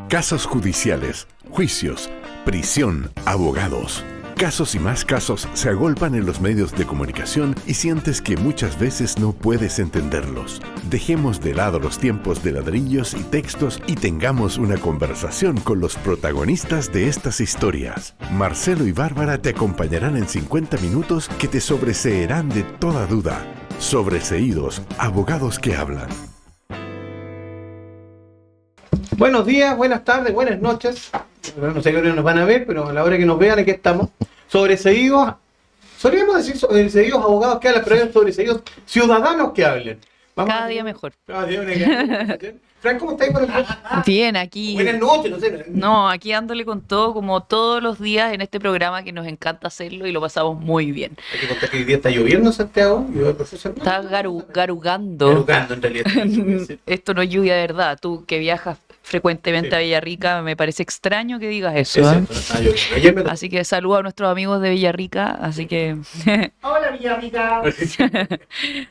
Casos judiciales, juicios, prisión, abogados. Casos y más casos se agolpan en los medios de comunicación y sientes que muchas veces no puedes entenderlos. Dejemos de lado los tiempos de ladrillos y textos y tengamos una conversación con los protagonistas de estas historias. Marcelo y Bárbara te acompañarán en 50 minutos que te sobreseerán de toda duda. Sobreseídos, abogados que hablan. Buenos días, buenas tardes, buenas noches. No sé qué hora nos van a ver, pero a la hora que nos vean aquí estamos. Sobreseídos, solíamos decir sobreseídos abogados que hablan, pero hay sobreseídos ciudadanos que hablen. Cada día mejor. Cada día mejor. Frank, ¿cómo estáis? Bien, aquí. Buenas noches, no sé. No, aquí dándole con todo, como todos los días en este programa que nos encanta hacerlo y lo pasamos muy bien. Hay que contar que hoy día está lloviendo en Santiago. Está garugando. Garugando, en realidad. Esto no es lluvia de verdad. Tú que viajas frecuentemente a Villarrica, me parece extraño que digas eso. Así que saludo a nuestros amigos de Villarrica. Así que. Hola, Villarrica.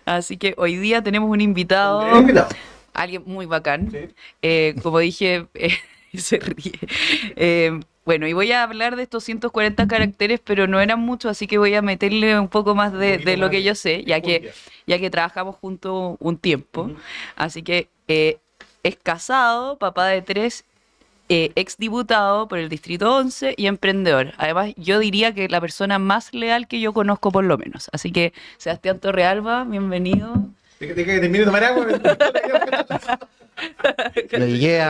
Así que hoy día tenemos un invitado. Alguien muy bacán. Sí. Como dije, se ríe. Bueno, y voy a hablar de estos 140 caracteres, pero no eran muchos, así que voy a meterle un poco más de lo que yo sé, ya que trabajamos juntos un tiempo. Así que es casado, papá de 3, exdiputado por el Distrito 11 y emprendedor. Además, yo diría que la persona más leal que yo conozco por lo menos. Así que, Sebastián Torrealba, bienvenido. ¿De que termine de tomar agua? Me llegué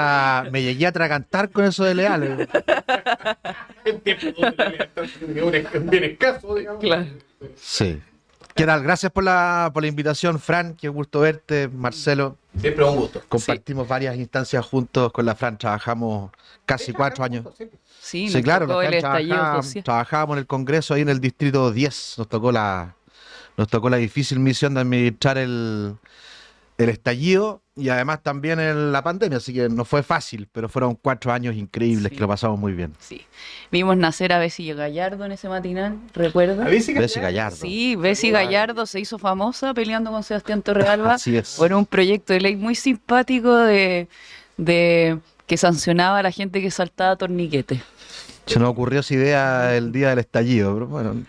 a atragantar con eso de leal. El tiempo es bien escaso, digamos. Claro. Sí. ¿Qué tal? Gracias por la invitación, Fran. Qué gusto verte, Marcelo. Siempre un gusto. Compartimos varias instancias juntos con la Fran. Trabajamos casi 4 años. Sí, claro. Tocó el estallido social. Trabajábamos en el Congreso ahí en el Distrito 10. Nos tocó la difícil misión de administrar el estallido y además también en la pandemia, así que no fue fácil, pero fueron 4 años increíbles que lo pasamos muy bien. Sí. Vimos nacer a Bessie Gallardo en ese matinal, ¿recuerdas? Bessie Gallardo. Sí, Bessie Gallardo se hizo famosa peleando con Sebastián Torrealba. Así es. Por un proyecto de ley muy simpático de que sancionaba a la gente que saltaba torniquetes. Se nos ocurrió esa idea el día del estallido, pero bueno...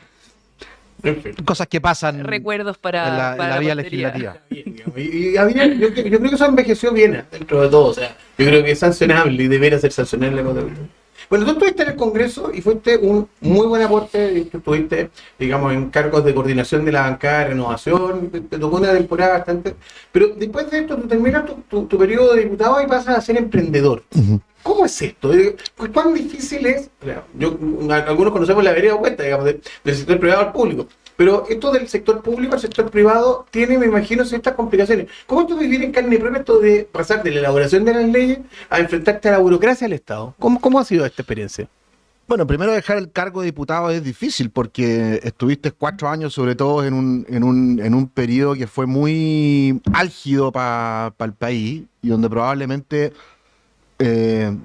Cosas que pasan recuerdos en la vía legislativa. Y yo creo que eso envejeció bien dentro de todo. O sea, yo creo que es sancionable y debería ser sancionable. Bueno, tú estuviste en el Congreso y fuiste un muy buen aporte. Tú estuviste, digamos, en cargos de coordinación de la bancada de renovación. Te tocó una temporada bastante. Pero después de esto, tú terminas tu periodo de diputado y pasas a ser emprendedor. ¿Cómo es esto? ¿Cuán difícil es? Algunos conocemos la vereda opuesta, digamos, del sector privado al público. Pero esto del sector público al sector privado tiene, me imagino, ciertas complicaciones. ¿Cómo es vivir en carne propia esto de pasar de la elaboración de las leyes a enfrentarte a la burocracia del Estado? ¿Cómo ha sido esta experiencia? Bueno, primero dejar el cargo de diputado es difícil porque estuviste 4 años, sobre todo en un periodo que fue muy álgido para el país y donde probablemente el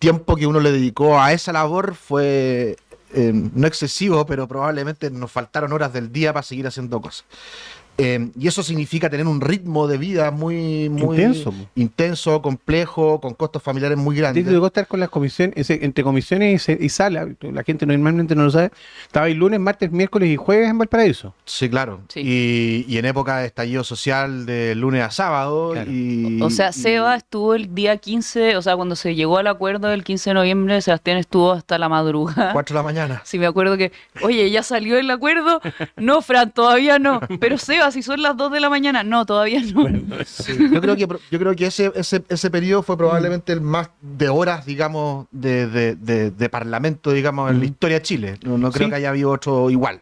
tiempo que uno le dedicó a esa labor fue no excesivo, pero probablemente nos faltaron horas del día para seguir haciendo cosas. Y eso significa tener un ritmo de vida muy intenso, complejo, con costos familiares muy grandes. Te tocó estar con las comisiones, entre comisiones y sala, la gente normalmente no lo sabe, estaba el lunes, martes, miércoles y jueves en Valparaíso. Sí, claro. Sí. Y en época de estallido social de lunes a sábado. Claro. O sea, Seba estuvo el día 15, o sea, cuando se llegó al acuerdo del 15 de noviembre, Sebastián estuvo hasta la madrugada. 4 de la mañana. Sí, me acuerdo que, oye, ¿ya salió el acuerdo? No, Fran, todavía no. Pero Seba, si son las 2 de la mañana, no, todavía no. Bueno, sí. Yo creo que ese periodo fue probablemente el más de horas, digamos, de parlamento, digamos, en la historia de Chile. No creo que haya habido otro igual.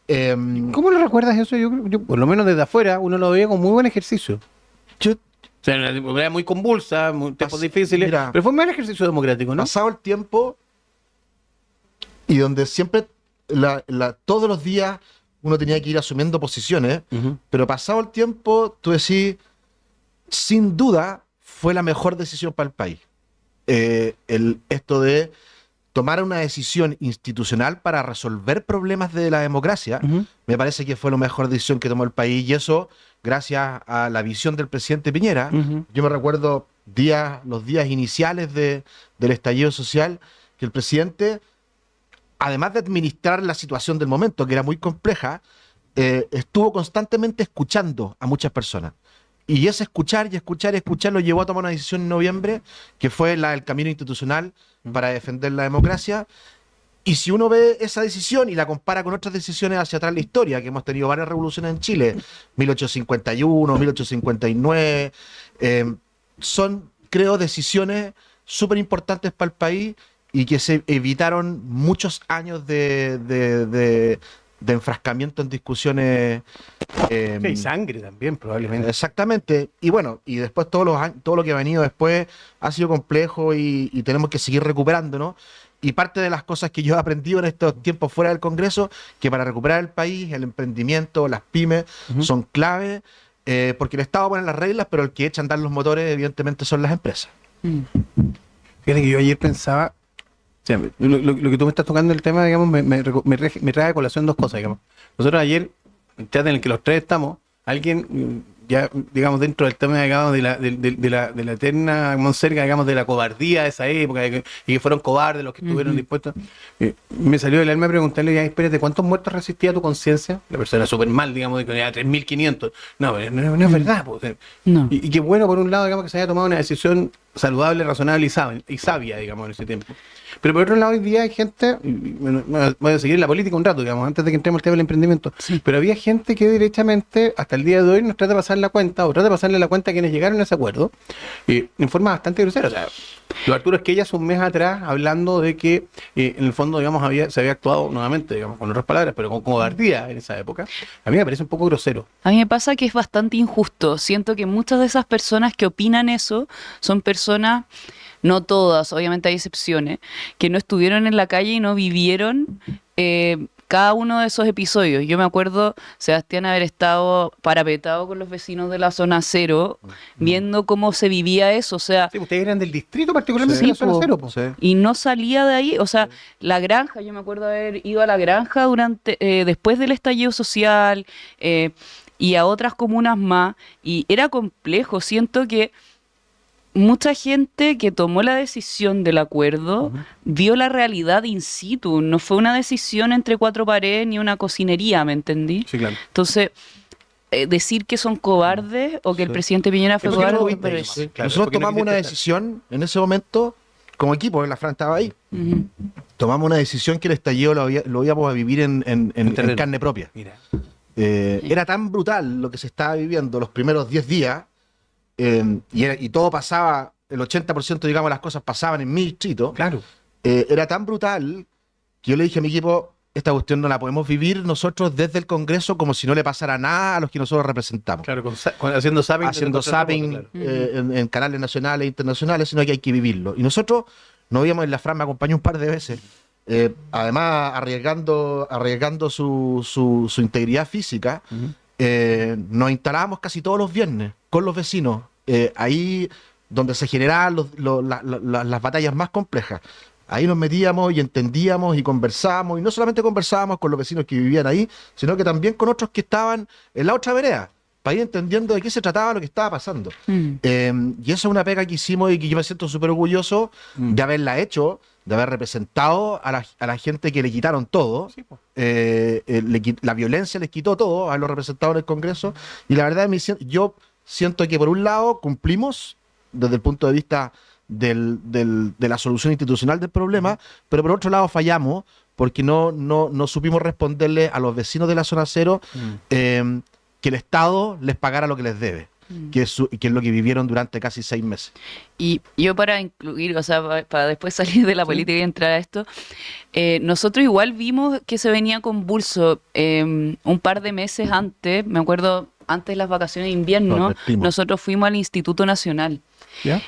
¿Cómo lo recuerdas eso? Yo, por lo menos desde afuera, uno lo veía como muy buen ejercicio. O sea, era muy convulsa, tiempos difíciles, mira, pero fue un buen ejercicio democrático, ¿no? Pasado el tiempo y donde siempre, todos los días, uno tenía que ir asumiendo posiciones, pero pasado el tiempo, tú decís, sin duda, fue la mejor decisión para el país. Esto de tomar una decisión institucional para resolver problemas de la democracia, me parece que fue la mejor decisión que tomó el país, y eso gracias a la visión del presidente Piñera. Yo me recuerdo los días iniciales del estallido social, que el presidente, además de administrar la situación del momento, que era muy compleja, estuvo constantemente escuchando a muchas personas. Y ese escuchar y escuchar y escuchar lo llevó a tomar una decisión en noviembre, que fue la del camino institucional para defender la democracia. Y si uno ve esa decisión y la compara con otras decisiones hacia atrás en la historia, que hemos tenido varias revoluciones en Chile, 1851, 1859, son, creo, decisiones súper importantes para el país y que se evitaron muchos años de enfrascamiento en discusiones. Y sangre también, probablemente. Exactamente. Y bueno, y después todo lo que ha venido después ha sido complejo y tenemos que seguir recuperando, ¿no? Y parte de las cosas que yo he aprendido en estos tiempos fuera del Congreso, que para recuperar el país, el emprendimiento, las pymes, son clave, porque el Estado pone las reglas, pero el que echa a andar los motores, evidentemente, son las empresas. Fíjate que yo ayer pensaba, o sea, lo que tú me estás tocando el tema, digamos, me trae a colación dos cosas, digamos. Nosotros ayer, en el teatro en el que los tres estamos, alguien, ya, digamos, dentro del tema, digamos, de la eterna monserga, digamos, de la cobardía de esa época, y que fueron cobardes los que estuvieron dispuestos, me salió del alma preguntarle, ya, espérate, ¿cuántos muertos resistía tu conciencia? La persona súper mal, digamos, de que era 3.500. No es verdad. Pues, no. Y qué bueno, por un lado, digamos, que se haya tomado una decisión saludable, razonable y sabia, digamos, en ese tiempo. Pero por otro lado, hoy día hay gente, voy a seguir en la política un rato, digamos, antes de que entremos al tema del emprendimiento, pero había gente que derechamente, hasta el día de hoy, nos trata de pasar la cuenta, o trata de pasarle la cuenta a quienes llegaron a ese acuerdo, en forma bastante grosera. O sea, lo Arturo Esquellas un mes atrás, hablando de que, en el fondo, digamos, se había actuado nuevamente, digamos, con otras palabras, pero con cobardía en esa época, a mí me parece un poco grosero. A mí me pasa que es bastante injusto. Siento que muchas de esas personas que opinan eso son personas, no todas, obviamente hay excepciones, que no estuvieron en la calle y no vivieron cada uno de esos episodios. Yo me acuerdo, Sebastián, haber estado parapetado con los vecinos de la zona cero, viendo cómo se vivía eso. O sea, sí, ustedes eran del distrito, particularmente de la zona cero. Sí. Y no salía de ahí. O sea, la granja, yo me acuerdo haber ido a la granja después del estallido social y a otras comunas más. Y era complejo. Siento que mucha gente que tomó la decisión del acuerdo vio la realidad in situ. No fue una decisión entre cuatro paredes ni una cocinería, ¿me entendí? Sí, claro. Entonces, decir que son cobardes o que el presidente Piñera fue cobarde, me parece. Claro, nosotros tomamos una decisión en ese momento, como equipo, la Fran estaba ahí. Tomamos una decisión que el estallido lo íbamos a vivir en carne propia. Mira. Era tan brutal lo que se estaba viviendo los primeros 10 días, y todo pasaba, el 80%, digamos, las cosas pasaban en mi distrito. Claro. Era tan brutal que yo le dije a mi equipo, esta cuestión no la podemos vivir nosotros desde el Congreso como si no le pasara nada a los que nosotros representamos. Claro, haciendo zapping en canales nacionales e internacionales, sino que hay que vivirlo. Y nosotros nos íbamos en la Fran, me acompañó un par de veces, además arriesgando su integridad física. Nos instalábamos casi todos los viernes con los vecinos, ahí donde se generaban las batallas más complejas. Ahí nos metíamos y entendíamos y conversábamos, y no solamente conversábamos con los vecinos que vivían ahí, sino que también con otros que estaban en la otra vereda, para ir entendiendo de qué se trataba lo que estaba pasando. Y eso es una pega que hicimos y que yo me siento súper orgulloso de haberla hecho, de haber representado a la gente que le quitaron todo. Sí, la violencia les quitó todo, haberlo representado en el Congreso. Y la verdad, yo siento que por un lado cumplimos desde el punto de vista de la solución institucional del problema, pero por otro lado fallamos porque no supimos responderle a los vecinos de la zona cero que el Estado les pagara lo que les debe. Que es lo que vivieron durante casi 6 meses. Y yo para incluir, o sea, para después salir de la política y entrar a esto, nosotros igual vimos que se venía convulso un par de meses antes, me acuerdo, antes de las vacaciones de invierno, nosotros fuimos al Instituto Nacional. ¿Ya?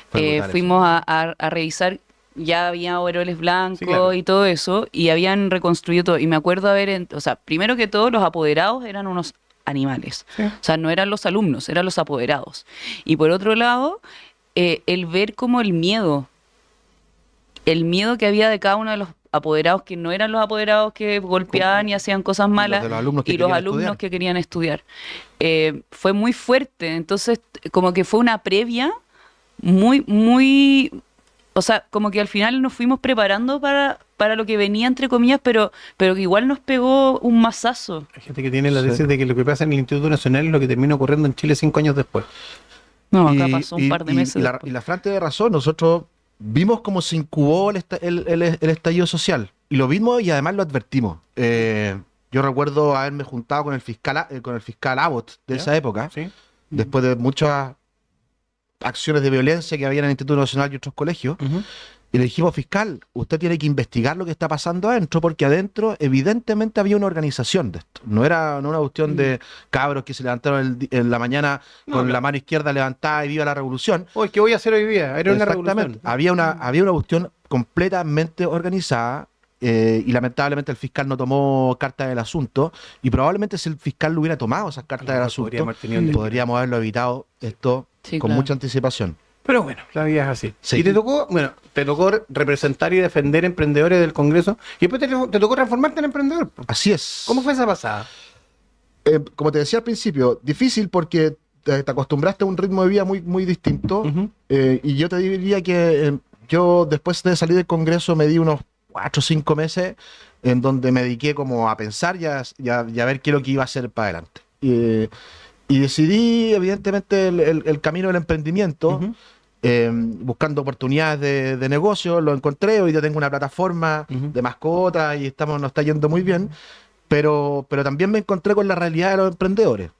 Fuimos a revisar, ya había overoles blancos y todo eso, y habían reconstruido todo. Y me acuerdo o sea, primero que todo, los apoderados eran unos animales. O sea, no eran los alumnos, eran los apoderados. Y por otro lado, el ver como el miedo que había de cada uno de los apoderados, que no eran los apoderados que golpeaban y hacían cosas malas, y los alumnos que querían estudiar. Fue muy fuerte. Entonces, como que fue una previa muy, o sea, como que al final nos fuimos preparando para lo que venía, entre comillas, pero que igual nos pegó un mazazo. Hay gente que tiene la tesis de que lo que pasa en el Instituto Nacional es lo que termina ocurriendo en Chile 5 años después. No, acá pasó un par de meses y después. la Fran tiene razón, nosotros vimos cómo se incubó el estallido social, y lo vimos y además lo advertimos. Yo recuerdo haberme juntado con el fiscal Abbott de esa época, ¿Sí? después de muchas acciones de violencia que había en el Instituto Nacional y otros colegios, y le dijimos: fiscal, usted tiene que investigar lo que está pasando adentro, porque adentro evidentemente había una organización de esto. No era una cuestión de cabros que se levantaron en la mañana con la mano izquierda levantada y viva la revolución. Oye, ¿qué voy a hacer hoy día? Era una Exactamente. revolución. Había una cuestión completamente organizada, y lamentablemente el fiscal no tomó carta del asunto, y probablemente si el fiscal lo hubiera tomado esas cartas del asunto, podríamos haberlo evitado esto con mucha anticipación. Pero bueno, la vida es así. Sí. Y te tocó representar y defender emprendedores del Congreso, y después te tocó transformarte en emprendedor. Así es. ¿Cómo fue esa pasada? Como te decía al principio, difícil porque te acostumbraste a un ritmo de vida muy distinto. Y yo te diría que yo después de salir del Congreso me di unos 4 o 5 meses en donde me dediqué como a pensar y a ver qué es lo que iba a hacer para adelante. Y decidí, evidentemente, el camino del emprendimiento, buscando oportunidades de negocio. Lo encontré, hoy ya tengo una plataforma de mascotas y nos está yendo muy bien, pero también me encontré con la realidad de los emprendedores,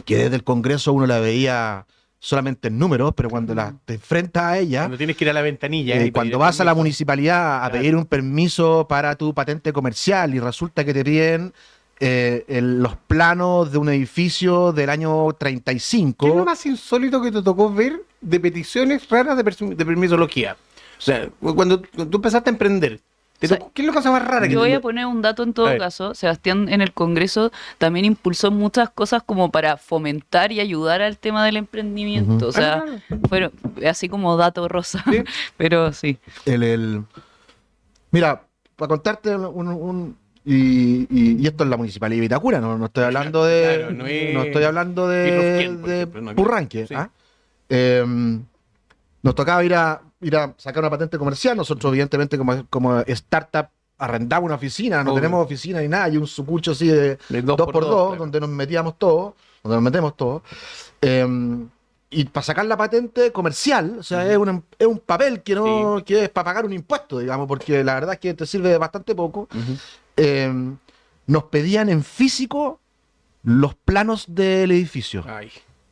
que desde el Congreso uno la veía solamente en números, pero cuando te enfrentas a ella, Cuando tienes que ir a la ventanilla. Y cuando vas a la municipalidad a pedir un permiso para tu patente comercial y resulta que te piden los planos de un edificio del año 35. ¿Qué es lo más insólito que te tocó ver de peticiones raras de permisología? O sea, cuando tú empezaste a emprender, ¿qué es la cosa más rara que Yo voy a poner un dato en todo caso. Sebastián en el Congreso también impulsó muchas cosas como para fomentar y ayudar al tema del emprendimiento. O sea, fueron así como dato rosa. ¿Sí? Pero sí. Mira, para contarte y esto es la Municipalidad de Vitacura, no estoy hablando de no estoy hablando de Purranque. Sí. Nos tocaba ir a sacar una patente comercial. Nosotros evidentemente como startup arrendamos una oficina, no tenemos oficina ni nada, y un sucucho así de 2x2, claro, donde nos metemos todos. Y para sacar la patente comercial, o sea, es un papel que es para pagar un impuesto, digamos, porque la verdad es que te sirve de bastante poco. Nos pedían en físico los planos del edificio.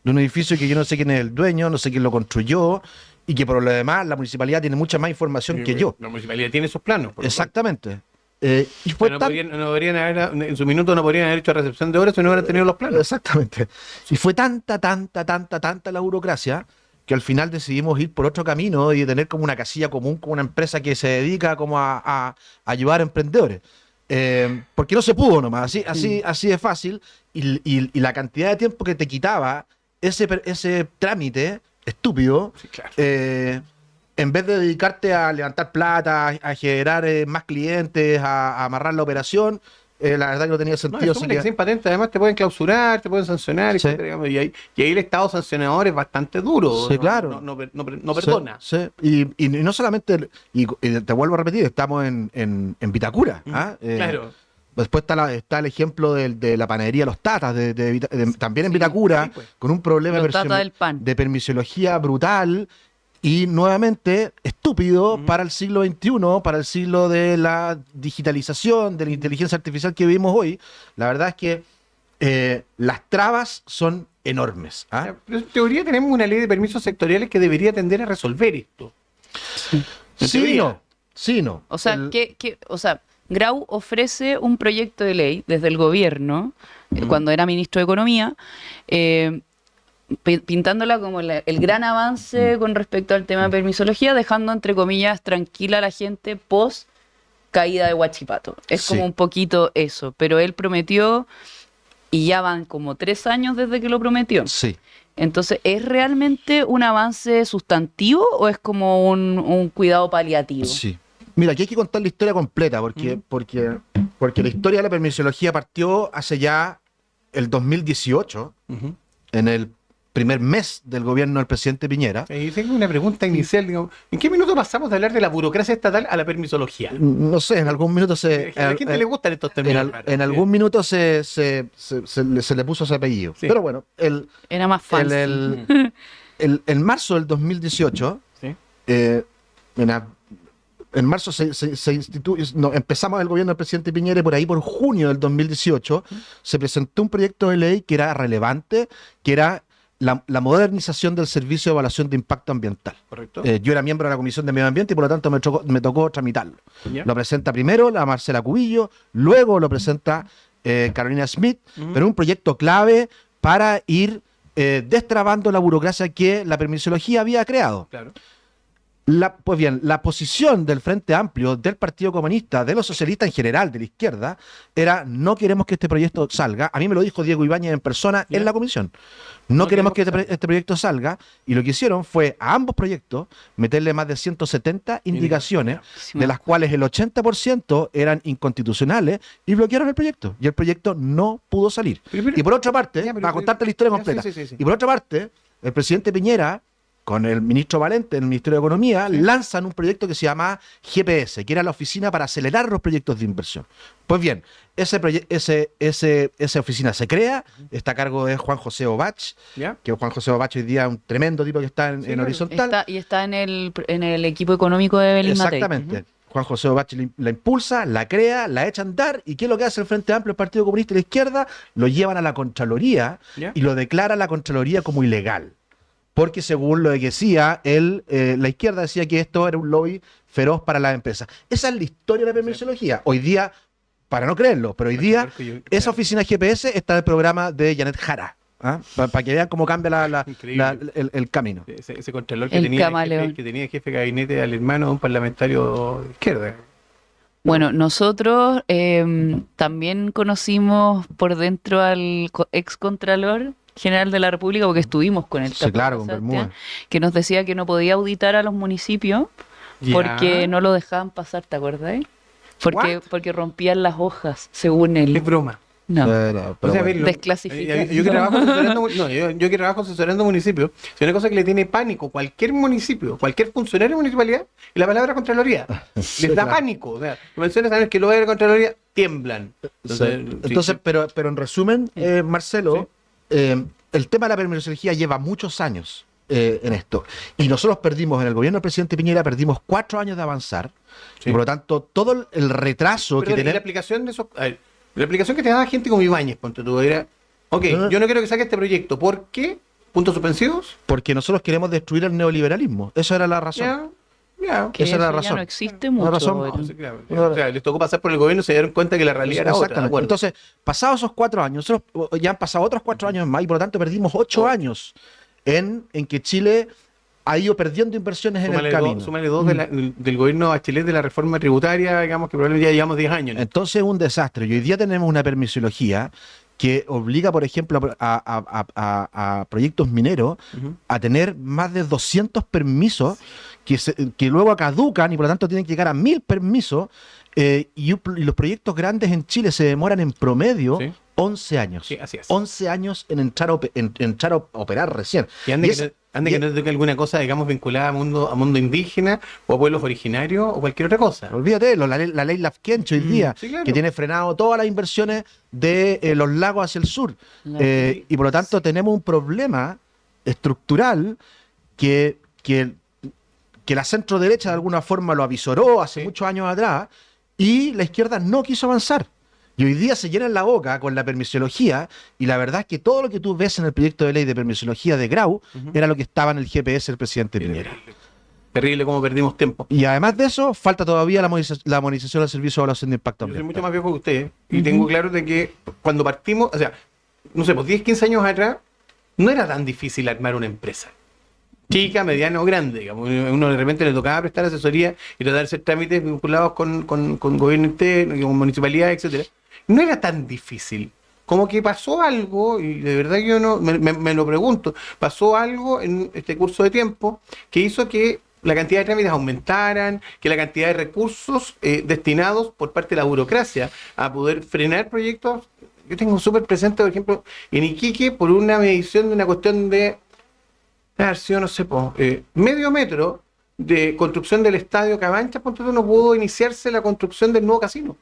De un edificio que yo no sé quién es el dueño, no sé quién lo construyó, y que por lo demás la municipalidad tiene mucha más información que yo. La municipalidad tiene sus planos. Exactamente. Y fue en su minuto no podrían haber hecho recepción de obras si no hubieran tenido los planos. Exactamente. Y fue tanta la burocracia que al final decidimos ir por otro camino y tener como una casilla común con una empresa que se dedica como a ayudar a emprendedores. Porque no se pudo nomás, así de fácil, y la cantidad de tiempo que te quitaba ese trámite estúpido, claro, en vez de dedicarte a levantar plata, a generar más clientes, a amarrar la operación, la verdad que no tenía sentido. Que sin patente además te pueden clausurar, te pueden sancionar, sí, etcétera, y ahí el Estado sancionador es bastante duro. Sí, claro. No perdona. Sí. Y no solamente, y te vuelvo a repetir, estamos en Vitacura. Claro. Después está el ejemplo de la panadería Los Tatas, también en Vitacura, con un problema de permisología brutal y nuevamente estúpido para el siglo XXI, para el siglo de la digitalización, de la inteligencia artificial que vivimos hoy. La verdad es que las trabas son enormes. Pero en teoría tenemos una ley de permisos sectoriales que debería tender a resolver esto. Sí, no. O sea, Grau ofrece un proyecto de ley desde el gobierno, cuando era ministro de Economía, pintándola como el gran avance con respecto al tema de permisología, dejando entre comillas tranquila a la gente post caída de Huachipato. Es como un poquito eso, pero él prometió, y ya van como 3 años desde que lo prometió. Sí. Entonces, ¿es realmente un avance sustantivo o es como un cuidado paliativo? Sí. Mira, aquí hay que contar la historia completa, porque la historia de la permisología partió hace ya el 2018, en el primer mes del gobierno del presidente Piñera. Tengo una pregunta inicial, digamos, ¿en qué minuto pasamos de hablar de la burocracia estatal a la permisología? No sé, en algún minuto A la gente le gustan estos términos. En algún minuto se le puso ese apellido. Sí. Pero bueno, Era más fancy. en marzo del 2018, Sí. en marzo empezamos el gobierno del presidente Piñera y por ahí, por junio del 2018, se presentó un proyecto de ley que era relevante, que era la modernización del servicio de evaluación de impacto ambiental. Correcto. Yo era miembro de la Comisión de Medio Ambiente y por lo tanto me tocó tramitarlo. Ya. Lo presenta primero la Marcela Cubillo, luego lo presenta Carolina Smith, pero un proyecto clave para ir destrabando la burocracia que la permisología había creado. Claro. Pues bien, la posición del Frente Amplio, del Partido Comunista, de los socialistas en general, de la izquierda, era: no queremos que este proyecto salga. A mí me lo dijo Diego Ibáñez en persona en la comisión. No queremos que este proyecto salga. Y lo que hicieron fue a ambos proyectos meterle más de 170 indicaciones, de las cuales el 80% eran inconstitucionales, y bloquearon el proyecto. Y el proyecto no pudo salir. Y por otra parte, para contarte la historia completa, sí. y por otra parte, el presidente Piñera, con el ministro Valente, el Ministerio de Economía, lanzan un proyecto que se llama GPS, que era la oficina para acelerar los proyectos de inversión. Pues bien, esa oficina se crea, está a cargo de Juan José Obach, que Juan José Obach hoy día es un tremendo tipo que está en Horizontal. Está en el equipo económico de Belín Matei. Exactamente. Juan José Obach la impulsa, la crea, la echa a andar, y ¿qué es lo que hace el Frente Amplio, el Partido Comunista y la izquierda? Lo llevan a la Contraloría y lo declara la Contraloría como ilegal. Porque según lo que decía la izquierda decía que esto era un lobby feroz para las empresas. Esa es la historia de la permisología. Hoy día, para no creerlo, pero hoy día esa oficina GPS está en el programa de Janet Jara. Para que vean cómo cambia el camino. Ese contralor que tenía jefe de gabinete al hermano de un parlamentario de izquierda. Bueno, nosotros también conocimos por dentro al ex contralor general de la República, porque estuvimos con él, sí, claro, con Bermúdez, que nos decía que no podía auditar a los municipios porque no lo dejaban pasar, ¿te acuerdas? Porque rompían las hojas, según él. Es broma. No. Pero bueno. Desclasificar. Yo que trabajo asesorando municipios, si una cosa que le tiene pánico cualquier municipio, cualquier funcionario de municipalidad, es la palabra Contraloría. Les da pánico. O sea, mencionas a ver que lo de la Contraloría tiemblan. Entonces, pero en resumen, Marcelo, el tema de la permisología lleva muchos años en esto. Y nosotros perdimos, en el gobierno del presidente Piñera, perdimos 4 años de avanzar. Y por lo tanto, todo el retraso que tenemos. La aplicación de esos. La aplicación que te daba gente como Ibáñez, ponte tú, era: ok, yo no quiero que saque este proyecto. ¿Por qué? ¿Puntos suspensivos? Porque nosotros queremos destruir el neoliberalismo. Esa era la razón. Que esa era la ya razón. no existe mucho. O sea, les tocó pasar por el gobierno y se dieron cuenta que la realidad era otra. Entonces, pasados esos 4 años, nosotros ya han pasado otros 4 años más, y por lo tanto perdimos 8 años en que Chile ha ido perdiendo inversiones en el camino. Súmale 2 del gobierno Bachelet, de la reforma tributaria, digamos que probablemente ya llevamos 10 años. Entonces es un desastre. Y hoy día tenemos una permisología que obliga, por ejemplo, a proyectos mineros a tener más de 200 permisos que luego caducan, y por lo tanto tienen que llegar a 1000 permisos, y los proyectos grandes en Chile se demoran en promedio 11 años. Sí, así es. 11 años en entrar a operar recién. Que no toque alguna cosa, digamos, vinculada a mundo indígena o a pueblos originarios o cualquier otra cosa. Olvídate, la ley Lafkencho hoy día, que tiene frenado todas las inversiones de los lagos hacia el sur. Y por lo tanto tenemos un problema estructural que la centro derecha de alguna forma lo avisoró hace muchos años atrás, y la izquierda no quiso avanzar. Y hoy día se llenan la boca con la permisología, y la verdad es que todo lo que tú ves en el proyecto de ley de permisología de Grau era lo que estaba en el GPS del presidente Piñera. Terrible cómo perdimos tiempo. Y además de eso, falta todavía la monetización del servicio de evaluación de impacto ambiental. Yo soy mucho más viejo que usted, y tengo claro de que cuando partimos, o sea, no sé, pues 10, 15 años atrás, no era tan difícil armar una empresa. Chica, mediana o grande, digamos. Uno de repente le tocaba prestar asesoría y tratar de hacer trámites vinculados con gobierno interno, con municipalidad, etcétera. No era tan difícil. Como que pasó algo, y de verdad yo no me lo pregunto, pasó algo en este curso de tiempo que hizo que la cantidad de trámites aumentaran, que la cantidad de recursos destinados por parte de la burocracia a poder frenar proyectos. Yo tengo súper presente, por ejemplo, en Iquique, por una medición de una cuestión de sido, no sé, medio metro de construcción del estadio Cabanchas, por tanto no pudo iniciarse la construcción del nuevo casino.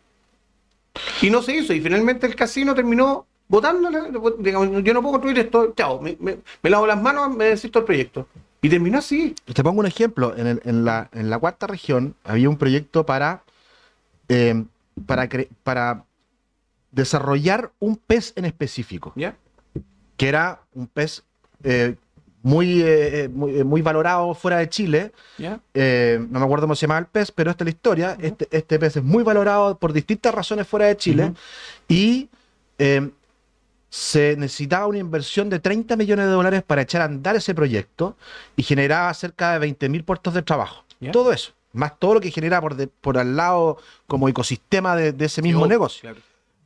Y no se hizo, y finalmente el casino terminó votándole, digamos, yo no puedo construir esto, chao, me lavo las manos, me desisto del proyecto. Y terminó así. Te pongo un ejemplo, en la cuarta región había un proyecto para desarrollar un pez en específico, ¿Ya? que era un pez muy valorado fuera de Chile. ¿Ya? No me acuerdo cómo se llama el pez, pero esta es la historia. Este pez es muy valorado por distintas razones fuera de Chile y se necesitaba una inversión de $30 millones para echar a andar ese proyecto y generaba cerca de 20.000 puestos de trabajo. ¿Ya? Todo eso, más todo lo que genera por al lado como ecosistema de ese mismo negocio.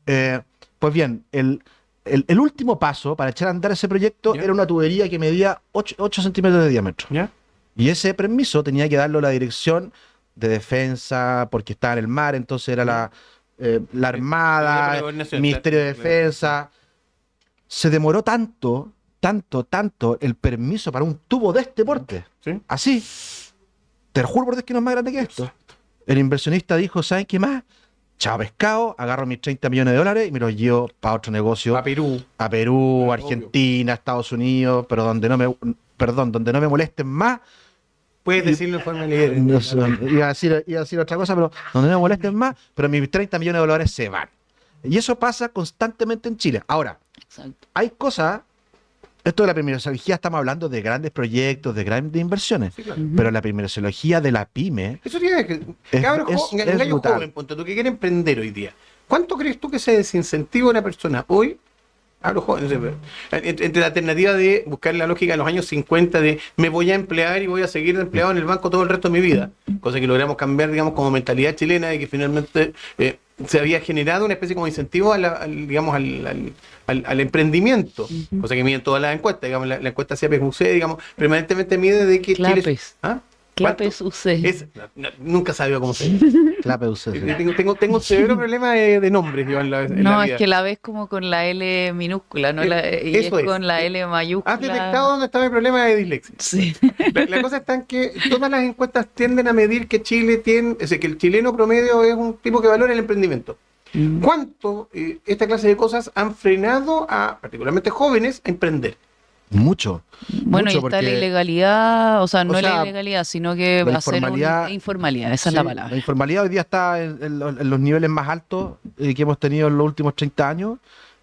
Claro. Pues bien, el último paso para echar a andar ese proyecto ¿Ya? era una tubería que medía 8 centímetros de diámetro. ¿Ya? Y ese permiso tenía que darlo la Dirección de Defensa, porque estaba en el mar, entonces era la Armada, el Ministerio de Defensa. Se demoró tanto el permiso para un tubo de este porte. ¿Sí? Así. Te lo juro por Dios que no es más grande que esto. El inversionista dijo, ¿saben qué más? Chao pescado, agarro mis $30 millones y me los llevo para otro negocio. A Perú. A Perú, Obvio. Argentina, Estados Unidos, pero donde no me molesten más. Puedes decirlo en forma libre. No sé, iba a decir otra cosa, pero donde no me molesten más, pero mis $30 millones se van. Y eso pasa constantemente en Chile. Ahora, Exacto. hay cosas, esto de la primerología estamos hablando de grandes proyectos, de grandes inversiones, Sí, claro. pero la primerología de la pyme, Eso tiene que. Es- Cabrón, es gallo brutal. joven, ponte tú, que quiere emprender hoy día. ¿Cuánto crees tú que se desincentiva una persona hoy? Hablo joven, entre la alternativa de buscar la lógica de los años 50 de me voy a emplear y voy a seguir empleado en el banco todo el resto de mi vida, cosa que logramos cambiar, digamos, como mentalidad chilena y que finalmente se había generado una especie como incentivo al emprendimiento, cosa que miden todas las encuestas, digamos, la encuesta CAPES-UC, digamos, permanentemente mide de que Chile... Clapes. ¿Ah? Clapes ¿Cuánto? UC. Nunca sabía cómo se llama. clape usted, sí. Tengo un severo problema de nombres, yo, en la No, vida. es que la ves como con la L minúscula, ¿no? y eso es es. con la L mayúscula. ¿Has detectado dónde está mi problema de dislexia? Sí. La cosa está en que todas las encuestas tienden a medir que Chile tiene, es decir, que el chileno promedio es un tipo que valora el emprendimiento. ¿Cuánto esta clase de cosas han frenado a, particularmente jóvenes, a emprender? Mucho. Bueno, mucho y está la porque ilegalidad, o sea, no sea, la ilegalidad, sino que la hacer informalidad- informalidad, esa es sí, la palabra. la informalidad hoy día está en los niveles más altos que hemos tenido en los últimos 30 años.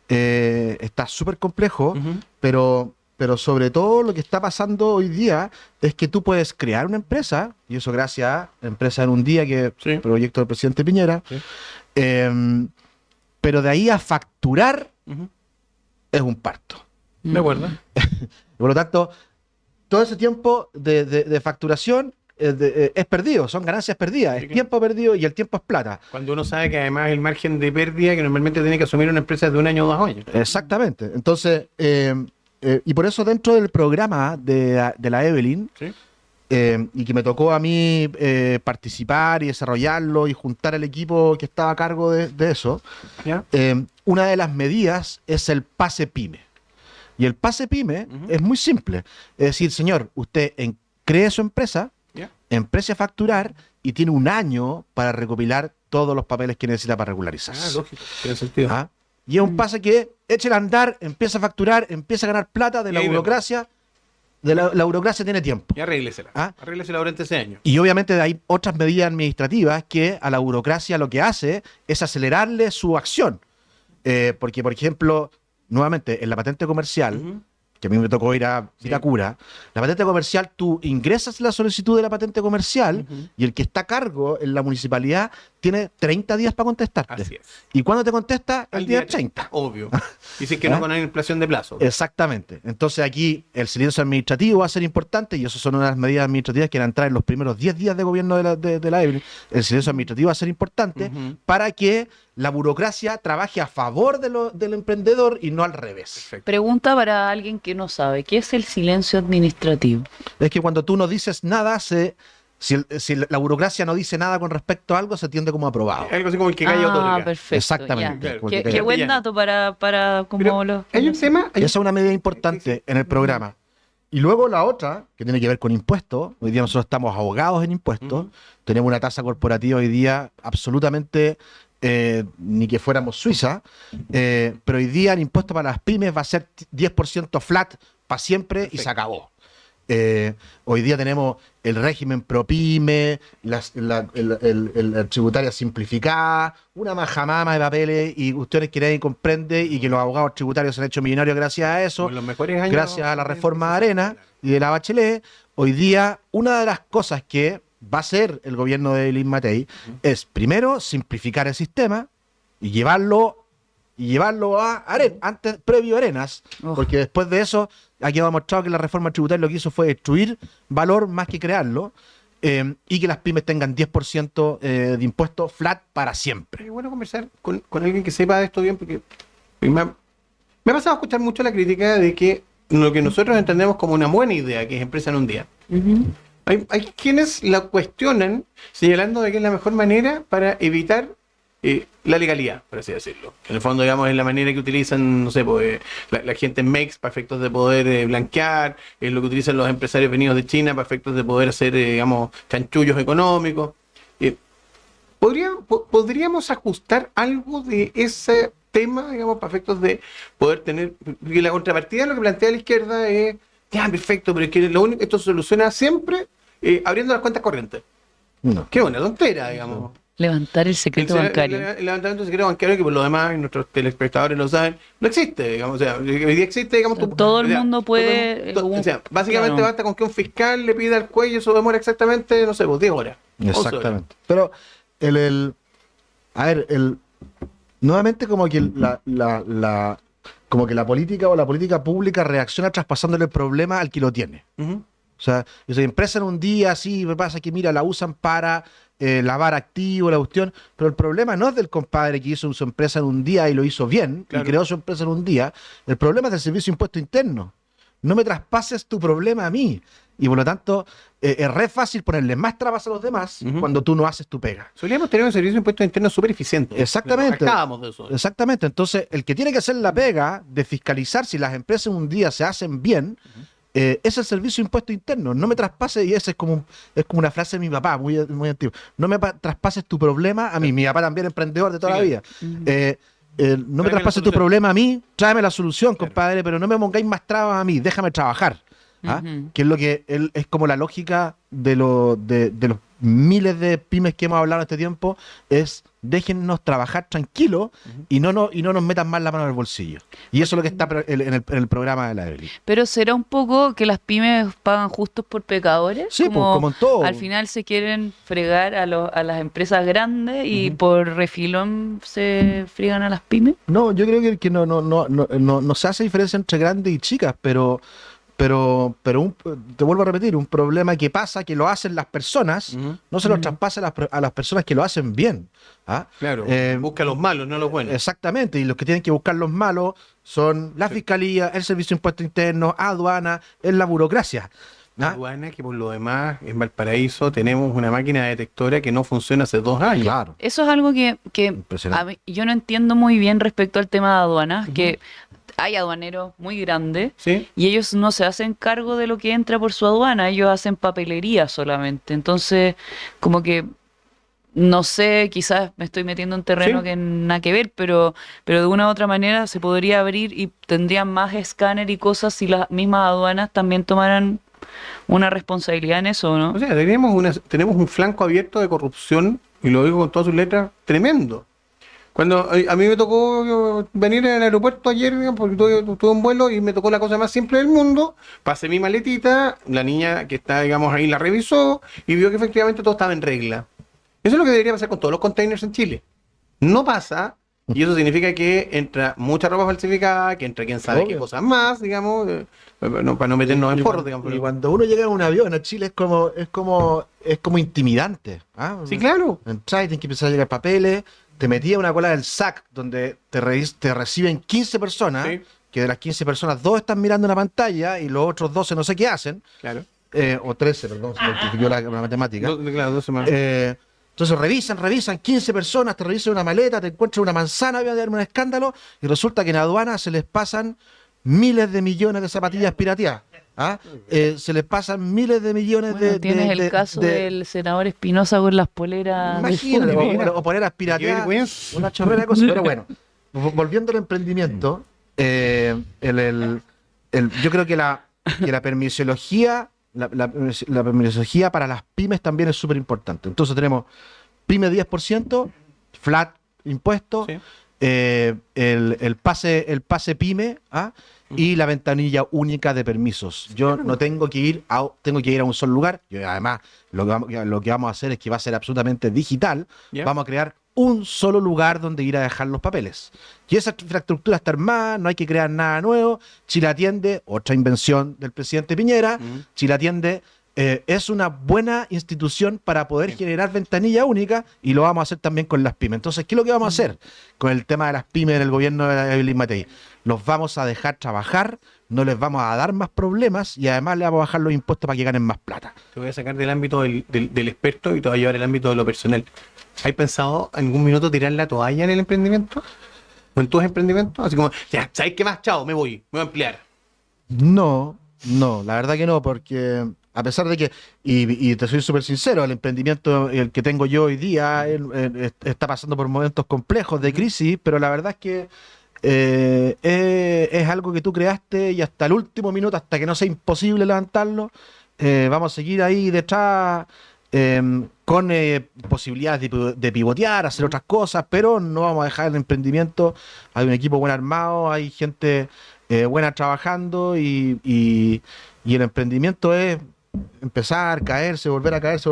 Está súper complejo, pero sobre todo lo que está pasando hoy día es que tú puedes crear una empresa, y eso gracias a Empresa en un Día, que es Sí. el proyecto del presidente Piñera, Sí. pero de ahí a facturar Ujú. es un parto. ¿De acuerdo? Por lo tanto, todo ese tiempo de facturación es perdido, son ganancias perdidas, Sí, es claro. tiempo perdido y el tiempo es plata. Cuando uno sabe que además el margen de pérdida que normalmente tiene que asumir una empresa es de 1 año o 2 años. Exactamente. Entonces, y por eso dentro del programa de la Evelyn, ¿Sí? y que me tocó a mí participar y desarrollarlo y juntar el equipo que estaba a cargo de eso, ¿Ya? una de las medidas es el pase PYME. Y el pase PYME es muy simple. Es decir, señor, usted cree su empresa, ¿Ya? empiece a facturar y tiene un año para recopilar todos los papeles que necesita para regularizarse. lógico, tiene sentido. ¿Ah? Y es un pase que eche el andar, empieza a facturar, empieza a ganar plata de Y la ahí vemos. burocracia. La burocracia tiene tiempo. Y arréglesela. ¿Ah? Arréglesela durante ese año. Y obviamente hay otras medidas administrativas que a la burocracia lo que hace es acelerarle su acción. Porque, por ejemplo, nuevamente, en la patente comercial, Ujú. que a mí me tocó ir a Sí. Cura, la patente comercial, tú ingresas la solicitud de la patente comercial Ujú. y el que está a cargo en la municipalidad tiene 30 días para contestarte. Así es. ¿Y cuándo te contesta? El Al día 30. Obvio. Dice que ¿Ah? no con inflación de plazo. Exactamente. Entonces aquí el silencio administrativo va a ser importante y eso son unas medidas administrativas que van a entrar en los primeros 10 días de gobierno de la Evelyn. El silencio administrativo va a ser importante Ujú. para que la burocracia trabaje a favor del emprendedor y no al revés. Perfecto. Pregunta para alguien que no sabe, ¿qué es el silencio administrativo? Es que cuando tú no dices nada, si la burocracia no dice nada con respecto a algo, se tiende como aprobado. Algo así como el que calla otorga. Perfecto. Exactamente, ya. claro, porque Qué, calla. qué buen Pillano. dato para como Pero los... hay un tema. Esa es una medida importante en el programa. Y luego la otra, que tiene que ver con impuestos. Hoy día nosotros estamos ahogados en impuestos. Tenemos una tasa corporativa hoy día absolutamente, ni que fuéramos Suiza. Pero hoy día el impuesto para las pymes va a ser 10% flat para siempre. Perfecto. Y se acabó. Hoy día tenemos el régimen ProPyme, la tributaria simplificada, una majamama de papeles y cuestiones que nadie comprende y que los abogados tributarios se han hecho millonarios gracias a eso, los mejores años, gracias a la reforma de Arena y de la Bachelet. Hoy día una de las cosas que va a hacer el gobierno de Elín Matei es primero simplificar el sistema y llevarlo a Arenas, antes, previo a Arenas, porque después de eso ha quedado demostrado que la reforma tributaria lo que hizo fue destruir valor más que crearlo, y que las pymes tengan 10% de impuesto flat para siempre. Es bueno conversar con alguien que sepa de esto bien, porque me ha pasado a escuchar mucho la crítica de que lo que nosotros entendemos como una buena idea, que es empresa en un día. Hay quienes la cuestionan señalando de que es la mejor manera para evitar la legalidad, por así decirlo. En el fondo, digamos, es la manera que utilizan, no sé, pues, la gente en MEX para efectos de poder blanquear, es lo que utilizan los empresarios venidos de China para efectos de poder hacer, digamos, chanchullos económicos. ¿Podríamos ajustar algo de ese tema, digamos, para efectos de poder tener... Porque la contrapartida de lo que plantea la izquierda es, ya, perfecto, pero es que esto se soluciona siempre abriendo las cuentas corrientes. No. Qué buena tontera, digamos. Levantar el secreto bancario. El levantamiento del secreto bancario, que por lo demás nuestros telespectadores lo saben, no existe, digamos. O sea, hoy día existe, digamos, todo el mundo puede. O sea, básicamente basta con que un fiscal le pida el cuello, eso demora exactamente, no sé, 10 horas. Exactamente. Pero nuevamente como que como que la política o la política pública reacciona traspasándole el problema al que lo tiene. O sea, empresa en un día, sí, me pasa que mira, la usan para lavar activo, la cuestión, pero el problema no es del compadre que hizo su empresa en un día y lo hizo bien, claro, y creó su empresa en un día. El problema es del servicio de impuesto interno. No me traspases tu problema a mí. Y por lo tanto, es re fácil ponerle más trabas a los demás cuando tú no haces tu pega. Solíamos tener un servicio de impuestos internos súper eficiente. Exactamente. Acabamos de eso. Exactamente. Entonces, el que tiene que hacer la pega de fiscalizar si las empresas en un día se hacen bien, es el servicio de impuesto interno. No me traspases, y esa es como una frase de mi papá, muy antigua. No me traspases tu problema a mí. Mi papá también emprendedor de toda la vida. No me traspases tu problema a mí, tráeme la solución, compadre, pero no me pongáis más trabas a mí, déjame trabajar. Que es lo que es como la lógica de los miles de pymes que hemos hablado en este tiempo, es déjennos trabajar tranquilos y no nos metan más la mano en el bolsillo. Y eso es lo que está en el programa de la Evelyn. Pero ¿será un poco que las pymes pagan justos por pecadores? Sí, como en todo. Al final se quieren fregar a las empresas grandes y por refilón se friegan a las pymes. No, yo creo que no se hace diferencia entre grandes y chicas, pero te vuelvo a repetir, un problema que pasa, que lo hacen las personas, no se lo traspasa a las personas que lo hacen bien. Claro, busca los malos, no los buenos. Exactamente, y los que tienen que buscar los malos son la Fiscalía, el Servicio de Impuestos Internos, aduana, es la burocracia. Aduana, que por lo demás en Valparaíso tenemos una máquina detectora que no funciona hace 2 años. Claro. Eso es algo que a mí, yo no entiendo muy bien respecto al tema de aduanas, que hay aduaneros muy grandes, ¿sí?, y ellos no se hacen cargo de lo que entra por su aduana, ellos hacen papelería solamente. Entonces, como que, no sé, quizás me estoy metiendo en terreno, ¿sí?, que nada que ver, pero de una u otra manera se podría abrir y tendrían más escáner y cosas si las mismas aduanas también tomaran una responsabilidad en eso, ¿no? O sea, tenemos un flanco abierto de corrupción, y lo digo con todas sus letras, tremendo. Cuando a mí me tocó venir al aeropuerto ayer, porque tuve un vuelo y me tocó la cosa más simple del mundo, pasé mi maletita, la niña que está, digamos, ahí la revisó y vio que efectivamente todo estaba en regla. Eso es lo que debería pasar con todos los containers en Chile. No pasa, y eso significa que entra mucha ropa falsificada, que entra quién sabe qué cosas más, digamos, para no meternos en forros, digamos. Y cuando uno llega en un avión a Chile es como intimidante. Sí, claro. Entras y tienes que empezar a llegar papeles. Te metí a una cola del SAC donde te reciben 15 personas, ¿sí?, que de las 15 personas 2 están mirando una pantalla y los otros 12 no sé qué hacen. Claro. O 13, perdón, se me equivocó la matemática. Claro, 12 más. Entonces revisan 15 personas, te revisan una maleta, te encuentran una manzana, voy a darme un escándalo, y resulta que en aduana se les pasan miles de millones de zapatillas pirateadas. ¿ah? Se les pasan miles de millones bueno, tienes el caso del senador Espinosa con las poleras. Imagínate, o poleras pirateadas, una chorrera de cosas. Pero bueno, volviendo al emprendimiento, yo creo que la permisología, la permisología para las pymes también es súper importante. Entonces tenemos pyme 10%, flat impuesto, Sí. el pase pyme, ¿ah? Y la ventanilla única de permisos. Yo no tengo que ir a un solo lugar. Yo, además, lo que vamos a hacer es que va a ser absolutamente digital. Ya. Vamos a crear un solo lugar donde ir a dejar los papeles. Y esa infraestructura está armada, no hay que crear nada nuevo. Chile Atiende, otra invención del presidente Piñera, Chile Atiende es una buena institución para poder generar ventanilla única, y lo vamos a hacer también con las pymes. Entonces, ¿qué es lo que vamos a hacer con el tema de las pymes en el gobierno de Evelyn Matei? Los vamos a dejar trabajar, no les vamos a dar más problemas y además les vamos a bajar los impuestos para que ganen más plata. Te voy a sacar del ámbito del experto y te voy a llevar el ámbito de lo personal. ¿Has pensado en algún minuto tirar la toalla en el emprendimiento? ¿O en tus emprendimientos? Así como, ya, ¿sabes qué más? Chao, me voy a ampliar. No, la verdad que no, porque a pesar de que, y te soy súper sincero, el emprendimiento el que tengo yo hoy día está pasando por momentos complejos de crisis, pero la verdad es que es algo que tú creaste y hasta el último minuto, hasta que no sea imposible levantarlo, vamos a seguir ahí detrás con posibilidades de pivotear, hacer otras cosas, pero no vamos a dejar el emprendimiento. Hay un equipo buen armado, hay gente buena trabajando y el emprendimiento es empezar, caerse, volver a caerse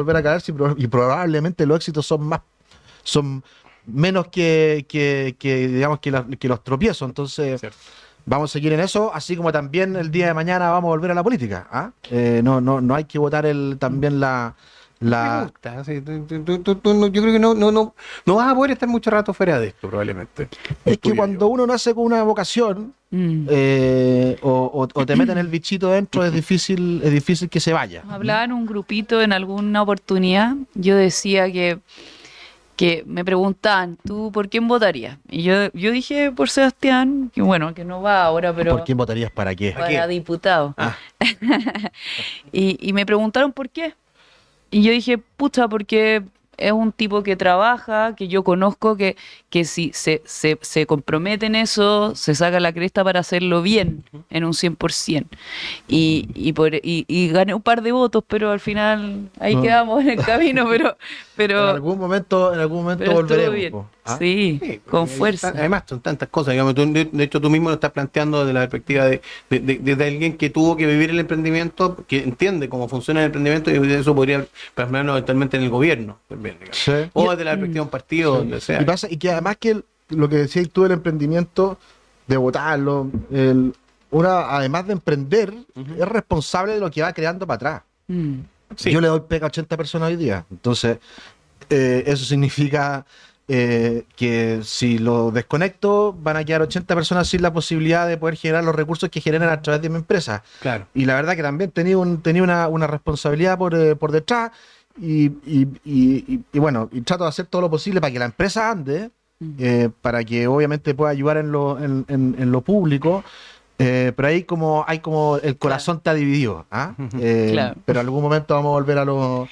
y probablemente los éxitos son menos digamos que los tropiezos. Entonces Cierto. vamos a seguir en eso, así como también el día de mañana vamos a volver a la política, ¿ah? No hay que votar también Me gusta. Sí, yo creo que no vas a poder estar mucho rato fuera de esto, probablemente. Es que cuando uno nace con una vocación o te meten el bichito dentro, es difícil que se vaya. Hablaba en un grupito en alguna oportunidad, yo decía que me preguntaban, ¿tú por quién votarías? Y yo dije por Sebastián, que bueno, que no va ahora, pero ¿Por quién votarías para qué? para diputado. Ah. Y me preguntaron por qué. Y yo dije, pucha, porque es un tipo que trabaja, que yo conozco, que si se compromete en eso, se saca la cresta para hacerlo bien, en un 100%. Y gané un par de votos, pero al final ahí No. quedamos en el camino, pero En algún momento pero estuvo volveremos. bien. po. ¿Ah? Sí, Sí, con porque fuerza. Además, son tantas cosas. Digamos, de hecho, tú mismo lo estás planteando desde la perspectiva de alguien que tuvo que vivir el emprendimiento, que entiende cómo funciona el emprendimiento, y eso podría plasmarlo eventualmente en el gobierno también, digamos. Sí. O desde la perspectiva de un partido, donde sea. Y que además que lo que decías tú del emprendimiento, de votarlo, además de emprender, es responsable de lo que va creando para atrás. Mm. Sí. Yo le doy pega a 80 personas hoy día. Entonces, eso significa que si lo desconecto, van a quedar 80 personas sin la posibilidad de poder generar los recursos que generan a través de mi empresa. Claro. Y la verdad que también tenía una responsabilidad por detrás. Y bueno, y trato de hacer todo lo posible para que la empresa ande, para que obviamente pueda ayudar en lo público. Pero ahí hay como el corazón está dividido, ¿ah? Claro. Pero en algún momento vamos a volver a los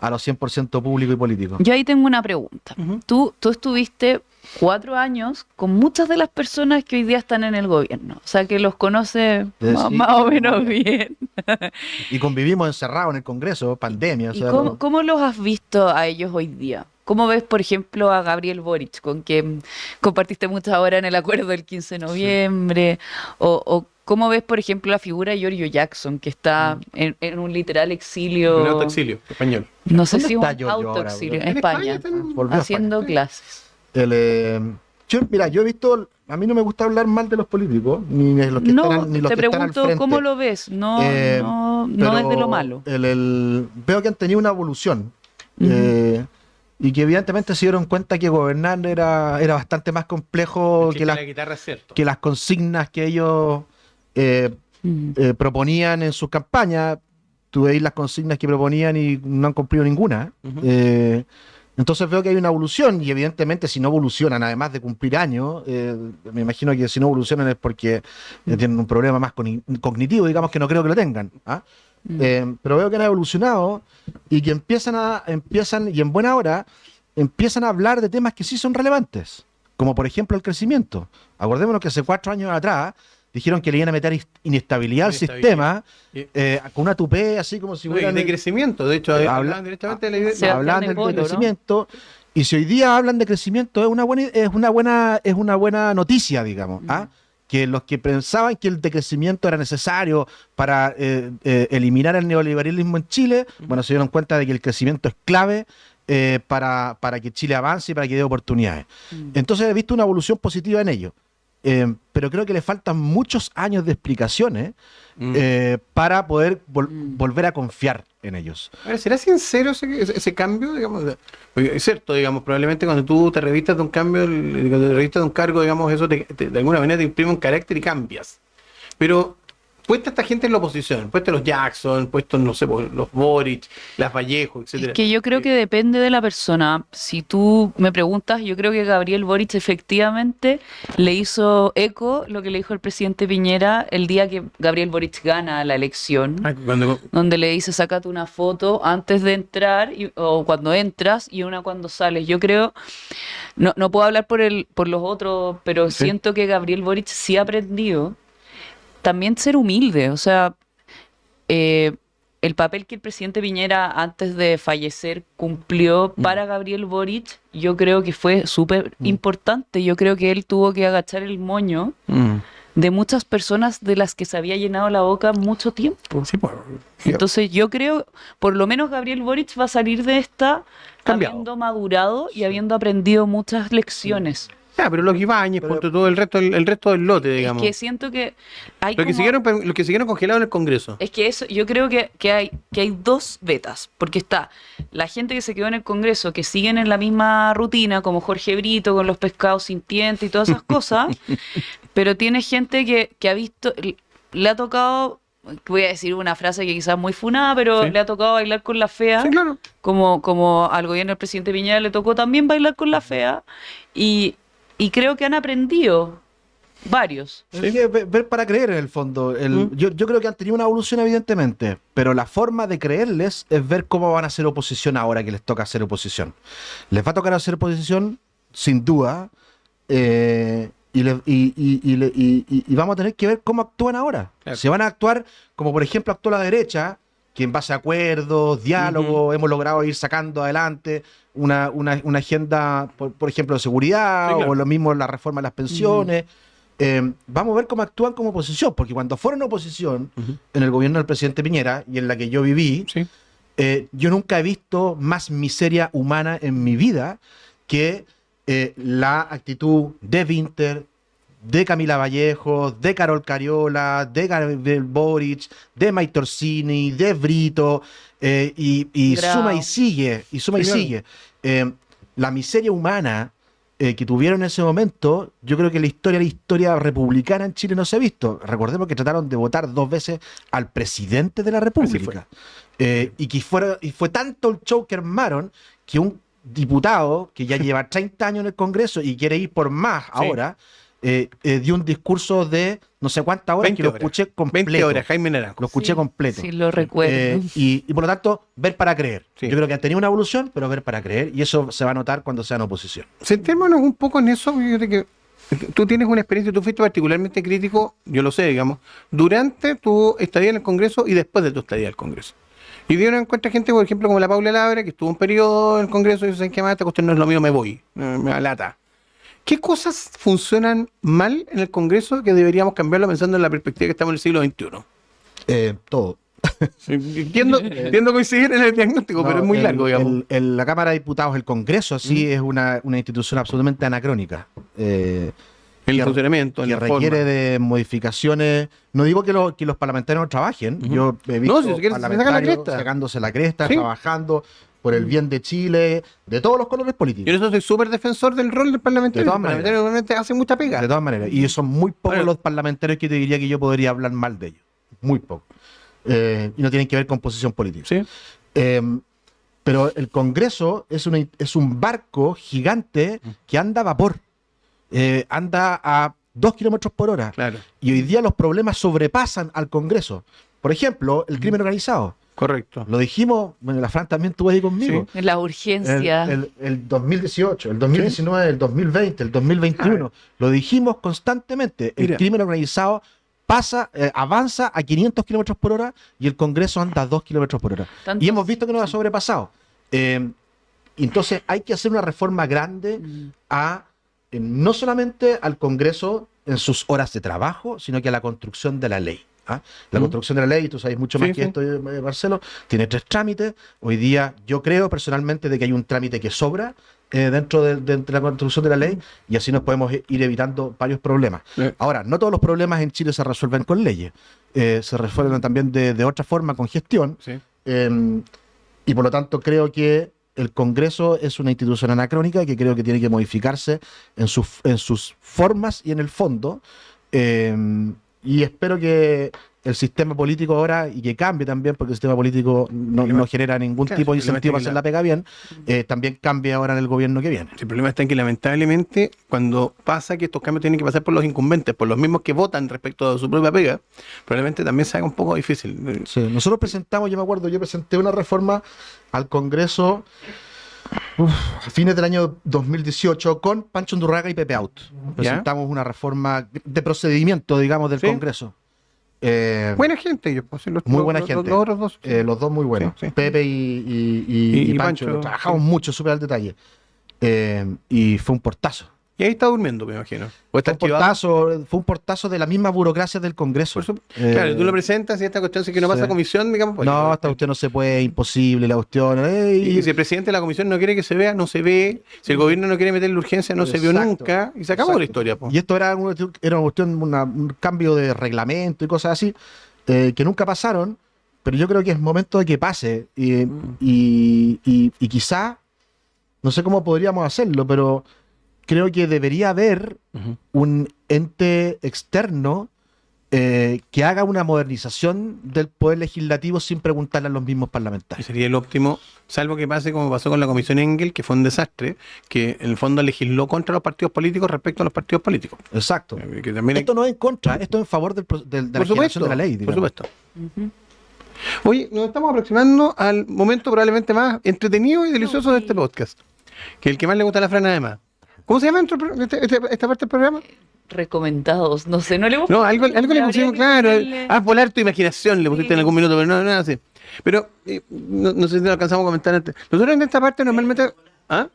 100% público y político. Yo ahí tengo una pregunta. Tú estuviste 4 años con muchas de las personas que hoy día están en el gobierno. O sea, que los conoces Sí, más o menos bien. Y convivimos encerrados en el Congreso, pandemia. O ¿Y sea, cómo los has visto a ellos hoy día? ¿Cómo ves, por ejemplo, a Gabriel Boric, con quien compartiste muchas horas en el acuerdo del 15 de noviembre? O ¿cómo ves, por ejemplo, la figura de Giorgio Jackson, que está en un literal exilio? Un autoexilio español. No sé ¿Dónde si un está Giorgio ahora, autoexilio, bro? en España, volvió a haciendo España. clases. Yo he visto, a mí no me gusta hablar mal de los políticos, ni de los que No, están, ni los te que están al pregunto frente. cómo lo ves, no Pero desde lo malo. Veo que han tenido una evolución. Ujú. Y que evidentemente se dieron cuenta que gobernar era bastante más complejo que la guitarra es cierto. las consignas que ellos proponían en sus campañas. Tú veis las consignas que proponían y no han cumplido ninguna. Entonces veo que hay una evolución y evidentemente si no evolucionan, además de cumplir años, me imagino que si no evolucionan es porque tienen un problema más cognitivo, digamos que no creo que lo tengan. ¿Ah? Pero veo que han evolucionado y que empiezan y en buena hora empiezan a hablar de temas que sí son relevantes, como por ejemplo el crecimiento. Acordémonos que hace 4 años atrás dijeron que le iban a meter inestabilidad al sistema con una tupé así como si fuera de crecimiento. De hecho, hablan directamente de la idea. Hablan del crecimiento, ¿no? Y si hoy día hablan de crecimiento es una buena noticia, digamos. ¿Ah? Que los que pensaban que el decrecimiento era necesario para eliminar el neoliberalismo en Chile, bueno, se dieron cuenta de que el crecimiento es clave para que Chile avance y para que dé oportunidades. Entonces he visto una evolución positiva en ello. Pero creo que le faltan muchos años de explicaciones para poder volver a confiar en ellos. A ver, ¿será sincero ese cambio? Digamos, porque es cierto, digamos, probablemente cuando tú te revistas de un cambio, cuando te revistas de un cargo, digamos, eso de alguna manera te imprime un carácter y cambias. Pero puesta esta gente en la oposición, puesta los Jackson, puestos, no sé, los Boric, las Vallejo, etcétera. Es que yo creo que depende de la persona. Si tú me preguntas, yo creo que Gabriel Boric efectivamente le hizo eco lo que le dijo el presidente Piñera el día que Gabriel Boric gana la elección, donde le dice sácate una foto antes de entrar o cuando entras y una cuando sales. Yo creo, no puedo hablar por los otros, pero siento que Gabriel Boric sí ha aprendido también ser humilde, o sea, el papel que el presidente Piñera antes de fallecer cumplió para Gabriel Boric, yo creo que fue súper importante. Yo creo que él tuvo que agachar el moño de muchas personas de las que se había llenado la boca mucho tiempo. Sí, pues, entonces yo creo, por lo menos Gabriel Boric va a salir de esta habiendo madurado y habiendo aprendido muchas lecciones. Pero los Ibáñez, todo el resto del lote, digamos. Es que siento que hay los que siguieron congelados en el Congreso. Es que eso, yo creo que hay dos vetas, porque está la gente que se quedó en el Congreso, que siguen en la misma rutina, como Jorge Brito, con los pescados sintientes y todas esas cosas, pero tiene gente que ha visto, le ha tocado, voy a decir una frase que quizás es muy funada, pero le ha tocado bailar con la fea, claro. como al gobierno del presidente Piñera le tocó también bailar con la fea, y creo que han aprendido varios. Es que ver para creer en el fondo. Yo creo que han tenido una evolución evidentemente, pero la forma de creerles es ver cómo van a hacer oposición ahora que les toca hacer oposición. Les va a tocar hacer oposición, sin duda, y vamos a tener que ver cómo actúan ahora. Claro. Si van a actuar como por ejemplo actuó la derecha, que en base a acuerdos, diálogos, hemos logrado ir sacando adelante una agenda, por ejemplo, de seguridad, o lo mismo la reforma de las pensiones. Vamos a ver cómo actúan como oposición, porque cuando fueron oposición en el gobierno del presidente Piñera, y en la que yo viví, yo nunca he visto más miseria humana en mi vida que la actitud de Winter, de Camila Vallejo, de Carol Cariola, de Gabriel Boric, de Maite Orsini, de Brito, y suma y sigue, sigue. La miseria humana que tuvieron en ese momento, yo creo que la historia republicana en Chile no se ha visto. Recordemos que trataron de votar 2 veces al presidente de la República. Y fue tanto el show que armaron que un diputado que ya lleva 30 años en el Congreso y quiere ir por más ahora, dio un discurso de no sé cuántas horas que lo escuché completo. 20 horas, Jaime Naranjo. Lo escuché completo. Sí, lo recuerdo. Y por lo tanto, ver para creer. Yo creo que han tenido una evolución, pero ver para creer. Y eso se va a notar cuando sean oposición. Centrémonos un poco en eso. Yo creo que tú tienes una experiencia, tú fuiste particularmente crítico, yo lo sé, digamos, durante tu estadía en el Congreso y después de tu estadía en el Congreso. Y dieron en cuenta gente, por ejemplo, como la Paula Labra, que estuvo un periodo en el Congreso y dice, ¿qué más? Esta cuestión no es lo mío, me voy. Me alata. ¿Qué cosas funcionan mal en el Congreso que deberíamos cambiarlo pensando en la perspectiva que estamos en el siglo XXI? Todo. Entiendo coincidir en el diagnóstico, pero es muy largo, digamos. La Cámara de Diputados, el Congreso, así es una institución absolutamente anacrónica. El funcionamiento, que requiere de modificaciones. No digo que los parlamentarios no trabajen. Yo he visto parlamentarios sacándose la cresta, trabajando por el bien de Chile, de todos los colores políticos. Yo en eso soy súper defensor del rol del parlamentario. De todas maneras. El parlamentario realmente hace mucha pega. De todas maneras. Y son muy pocos los parlamentarios que te diría que yo podría hablar mal de ellos. Muy pocos. Y no tienen que ver con posición política. Sí. Pero el Congreso es un barco gigante que anda a vapor. Anda a 2 kilómetros por hora. Claro. Y hoy día los problemas sobrepasan al Congreso. Por ejemplo, el crimen organizado. Correcto. Lo dijimos, bueno, la Fran también estuvo ahí conmigo. Sí. La urgencia. El 2018, el 2019, el 2020, el 2021. Lo dijimos constantemente. El crimen organizado avanza a 500 kilómetros por hora y el Congreso anda a 2 kilómetros por hora. Y hemos visto que nos ha sobrepasado. Entonces hay que hacer una reforma grande no solamente al Congreso en sus horas de trabajo, sino que a la construcción de la ley. La construcción de la ley, tú sabes mucho más que esto, Marcelo, tiene 3 trámites. Hoy día yo creo personalmente de que hay un trámite que sobra dentro de la construcción de la ley, y así nos podemos ir evitando varios problemas. Ahora, no todos los problemas en Chile se resuelven con leyes, se resuelven también de otra forma, con gestión, y por lo tanto creo que el Congreso es una institución anacrónica que creo que tiene que modificarse en sus formas y en el fondo, y espero que el sistema político ahora, y que cambie también, porque el sistema político no genera ningún tipo de incentivo para hacer la pega bien, también cambie ahora en el gobierno que viene. El problema está en que lamentablemente cuando pasa que estos cambios tienen que pasar por los incumbentes, por los mismos que votan respecto a su propia pega, probablemente también se haga un poco difícil. Sí, nosotros presentamos, yo me acuerdo, yo presenté una reforma al Congreso a fines del año 2018 con Pancho Undurraga y Pepe Out. Presentamos una reforma de procedimiento, digamos, del Congreso. Buena gente ellos, pues, muy buena gente. Los dos muy buenos. Sí. Pepe y Pancho trabajamos mucho, súper al detalle. Y fue un portazo. Y ahí está durmiendo, me imagino. Fue un portazo de la misma burocracia del Congreso. Claro, tú lo presentas y esta cuestión es que no pasa a comisión, digamos. Pues, no, esta cuestión no se puede, imposible la cuestión. Y si el presidente de la comisión no quiere que se vea, no se ve. Si el gobierno no quiere meter la urgencia, no se vio nunca. Y se acabó la historia. Pues. Y esto era una cuestión, un cambio de reglamento y cosas así, que nunca pasaron, pero yo creo que es momento de que pase. Y quizá, no sé cómo podríamos hacerlo, pero creo que debería haber un ente externo que haga una modernización del poder legislativo sin preguntarle a los mismos parlamentarios. Sería el óptimo, salvo que pase como pasó con la Comisión Engel, que fue un desastre, que en el fondo legisló contra los partidos políticos respecto a los partidos políticos. Exacto. Esto no es en contra, esto es en favor de la legislación de la ley. Digamos. Por supuesto. Oye, nos estamos aproximando al momento probablemente más entretenido y delicioso de este podcast, que es el que más le gusta a la Fran además. ¿Cómo se llama esta parte del programa? Recomendados, no sé, no le gusta. No, algo le pusimos, claro. Volar tu imaginación, le pusiste en algún minuto, pero no, nada así. Pero, no sé si lo alcanzamos a comentar antes. Nosotros en esta parte normalmente... Claro.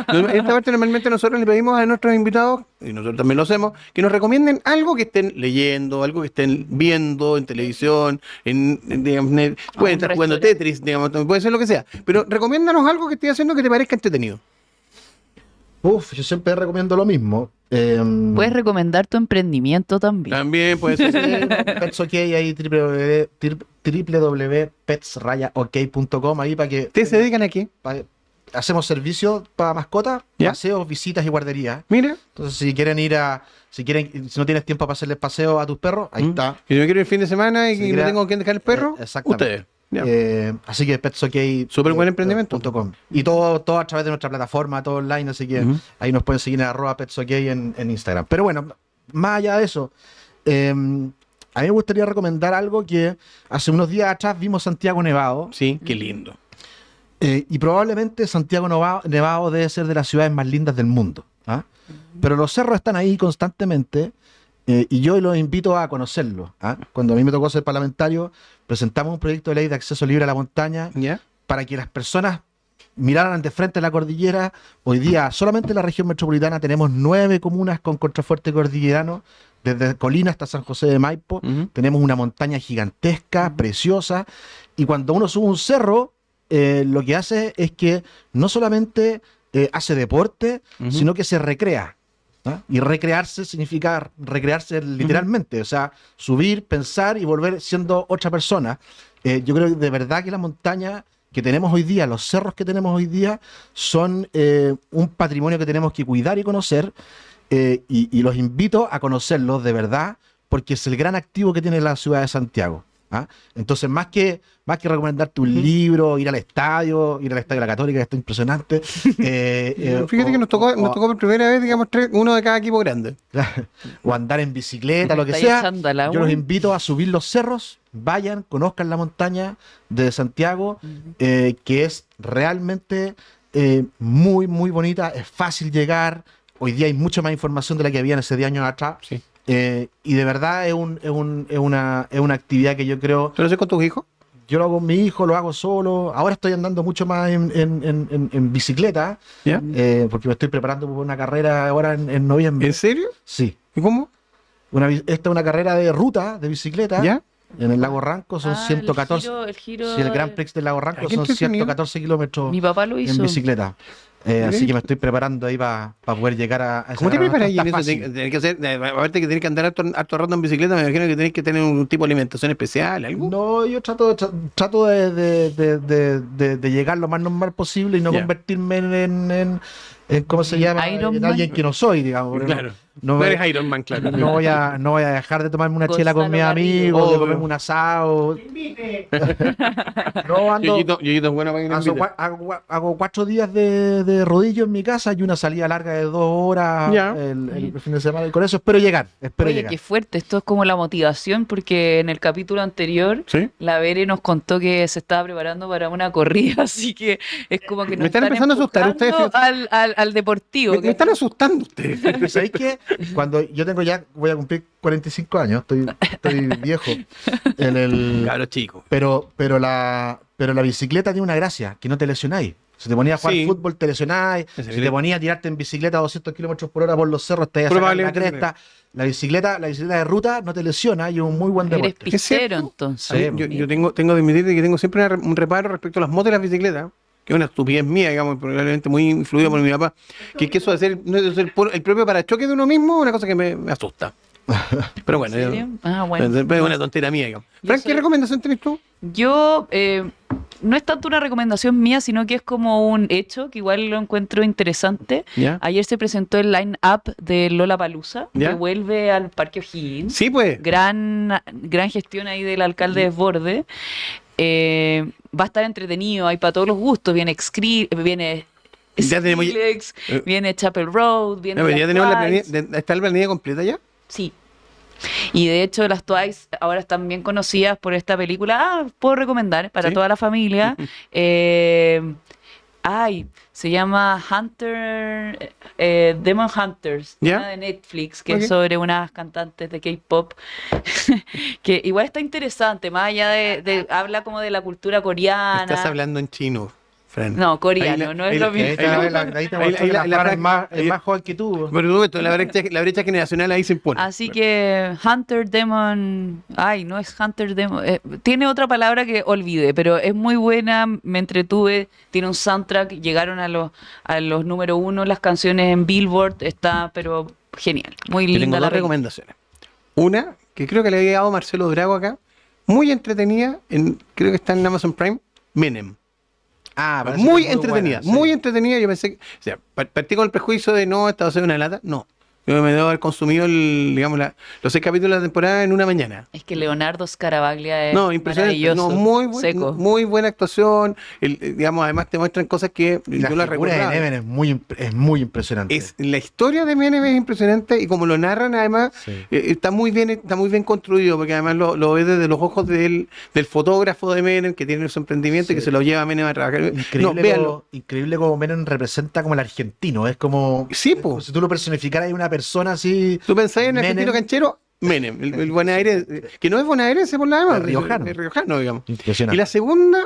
En esta parte normalmente nosotros le pedimos a nuestros invitados, y nosotros también lo hacemos, que nos recomienden algo que estén leyendo, algo que estén viendo en televisión, digamos, pueden estar jugando Tetris, digamos, puede ser lo que sea. Pero recomiéndanos algo que estés haciendo que te parezca entretenido. Yo siempre recomiendo lo mismo. Puedes recomendar tu emprendimiento también. También puede ser. PetsOK, ahí www.petsok.com, ahí para que... ¿Ustedes se dedican a qué? Hacemos servicios para mascotas, paseos, visitas y guarderías. Mira. Entonces, si no tienes tiempo para hacerles paseo a tus perros, ahí está. Si yo quiero ir el fin de semana y no tengo que dejar el perro, ustedes. Así que PetsOK, súper buen emprendimiento. Y todo a través de nuestra plataforma, todo online, así que ahí nos pueden seguir en @PetsOK en Instagram. Pero bueno, más allá de eso, a mí me gustaría recomendar algo que hace unos días atrás vimos Santiago Nevado. Sí, qué lindo. Y probablemente Santiago Nevado debe ser de las ciudades más lindas del mundo. Pero los cerros están ahí constantemente. Y yo los invito a conocerlo. Cuando a mí me tocó ser parlamentario, presentamos un proyecto de ley de acceso libre a la montaña para que las personas miraran de frente a la cordillera. Hoy día, solamente en la región metropolitana tenemos 9 comunas con contrafuerte cordillerano, desde Colina hasta San José de Maipo. Tenemos una montaña gigantesca, preciosa, y cuando uno sube un cerro, lo que hace es que no solamente hace deporte, sino que se recrea. Y recrearse significa recrearse literalmente, o sea, subir, pensar y volver siendo otra persona. Yo creo que de verdad que la montaña que tenemos hoy día, los cerros que tenemos hoy día, son un patrimonio que tenemos que cuidar y conocer, y los invito a conocerlos de verdad, porque es el gran activo que tiene la ciudad de Santiago. ¿ah? Entonces, más que recomendarte un libro, ir al estadio de la Católica, que está impresionante. Fíjate que nos tocó por primera vez, digamos, uno de cada equipo grande. O andar en bicicleta, lo que Estáis sea. echando al agua. Yo los invito a subir los cerros, vayan, conozcan la montaña de Santiago, que es realmente muy, muy bonita, es fácil llegar. Hoy día hay mucha más información de la que había en ese 10 años atrás. Sí. Y de verdad es una actividad que yo creo... ¿Tú lo haces con tus hijos? Yo lo hago con mi hijo, lo hago solo. Ahora estoy andando mucho más en bicicleta, ¿Ya? porque me estoy preparando por una carrera ahora en noviembre. ¿En serio? Sí. ¿Y cómo? Esta es una carrera de ruta, de bicicleta. ¿Ya? En el lago Ranco son 114. El giro Sí, el Grand Prix del lago Ranco Qué son entretenido. 114 kilómetros Mi papá lo en hizo. bicicleta. Así que me estoy preparando ahí para poder llegar a esa ¿Cómo te carrera. preparas No en está eso? fácil. Tenés que hacer, aparte que tenés que andar harto rato en bicicleta, me imagino que tenés que tener un tipo de alimentación especial, algo. No, yo trato de llegar lo más normal posible y no Ya. convertirme en ¿cómo se llama? Iron En Man. alguien que no soy, digamos. Claro. No, No eres Iron Man, claro. no voy a dejar de tomarme una chela con Gonzalo mis Garrido. amigos, de Obvio. comerme un asado. No ando. Yoyito es bueno para que nos invite. Hago 4 días de rodillo en mi casa y una salida larga de 2 horas Ya. el fin de semana. Y con eso espero llegar. Oye, qué fuerte, esto es como la motivación, porque en el capítulo anterior ¿Sí? la Bere nos contó que se estaba preparando para una corrida, así que es como que nos Me están empezando a asustar ustedes, empujando al deportivo. Me están asustando ustedes. ¿Sabéis qué? Cuando yo voy a cumplir 45 años, estoy viejo. Claro, chico. Pero la bicicleta tiene una gracia, que no te lesionáis. Si te ponías a jugar Sí. fútbol, te lesionáis. Ese Si es te ponías a tirarte en bicicleta a 200 kilómetros por hora por los cerros, te vas a sacar la Probablemente cresta. La bicicleta de ruta no te lesiona y es un muy buen Eres deporte. ¿Es cierto? pistero, entonces. A mí, yo tengo que admitir que tengo siempre un reparo respecto a las motos de las bicicletas, que es una estupidez mía, digamos, probablemente muy influida por mi papá, que es que eso de ser, el propio parachoque de uno mismo es una cosa que me asusta. Pero bueno, ¿En serio? Ah, bueno. es una tontera mía, digamos. Yo Frank, soy- ¿qué recomendación tenés tú? Yo, no es tanto una recomendación mía, sino que es como un hecho que igual lo encuentro interesante. ¿Ya? Ayer se presentó el line-up de Lollapalooza, ¿Ya? que vuelve al Parque O'Higgins. Sí, pues. Gran gestión ahí del alcalde Desbordes. Va a estar entretenido, hay para todos los gustos. Viene viene Ya tenemos- Skrillex, viene Chapel Road, viene No, pero ya las tenemos la Twice. planilla, ¿está la planilla completa ya? Sí. Y de hecho las Twice ahora están bien conocidas por esta película. Puedo recomendar para Sí. toda la familia. Se llama Demon Hunters, ¿Ya? una de Netflix, que Ok. es sobre unas cantantes de K-pop, que igual está interesante, más allá habla como de la cultura coreana. Estás hablando en chino, Fran. No, coreano, Ahí la- no ahí es la- lo mismo. Ahí te mostró que la Fran es más joven que tú. Por supuesto, la brecha generacional ahí se impone. Así que Hunter Demon, no es Hunter Demon, tiene otra palabra que olvidé, pero es muy buena, me entretuve, tiene un soundtrack, llegaron a los número 1 las canciones en Billboard, está pero genial, muy Yo linda tengo la dos película. recomendaciones. Una, que creo que le había dado Marcelo Drago acá, muy entretenida, creo que está en Amazon Prime, Menem. Parece Muy que es entretenida, buena, sí. muy entretenida. Yo pensé que, o sea, partí con el prejuicio de no, esta va a ser una lata. No. Yo me debo haber consumido los 6 capítulos de la temporada en una mañana. Es que Leonardo Scarabaglia es No, impresionante. maravilloso, No, seco. muy buena actuación. Digamos, además te muestran cosas que La yo la figura de recordaba. Neven es muy impresionante. La historia de Menem es impresionante y como lo narran además Sí. está muy bien construido porque además lo ves desde los ojos del fotógrafo de Menem que tiene su emprendimiento y que Sí. se lo lleva a Menem a trabajar. Increíble, Véanlo. increíble como Menem representa como el argentino. Es como Sí, po. si tú lo personificaras en una persona así. ¿Tú pensáis en el Menem. argentino canchero? Menem, el bonaerense, que no es bonaerense por nada más, Es riojano. es riojano, digamos. Impresionante. Y la segunda,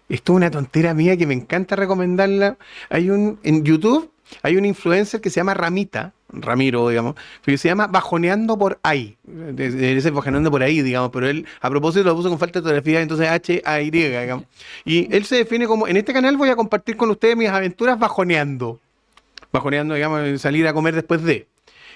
esto es una tontera mía que me encanta recomendarla. En YouTube hay un influencer que se llama Ramiro, digamos, que se llama Bajoneando por ahí. Debe ser bajoneando por ahí, digamos, pero él a propósito lo puso con falta de ortografía, entonces H-A-Y, digamos. Y él se define como, en este canal voy a compartir con ustedes mis aventuras bajoneando. Bajoneando, digamos, salir a comer después de.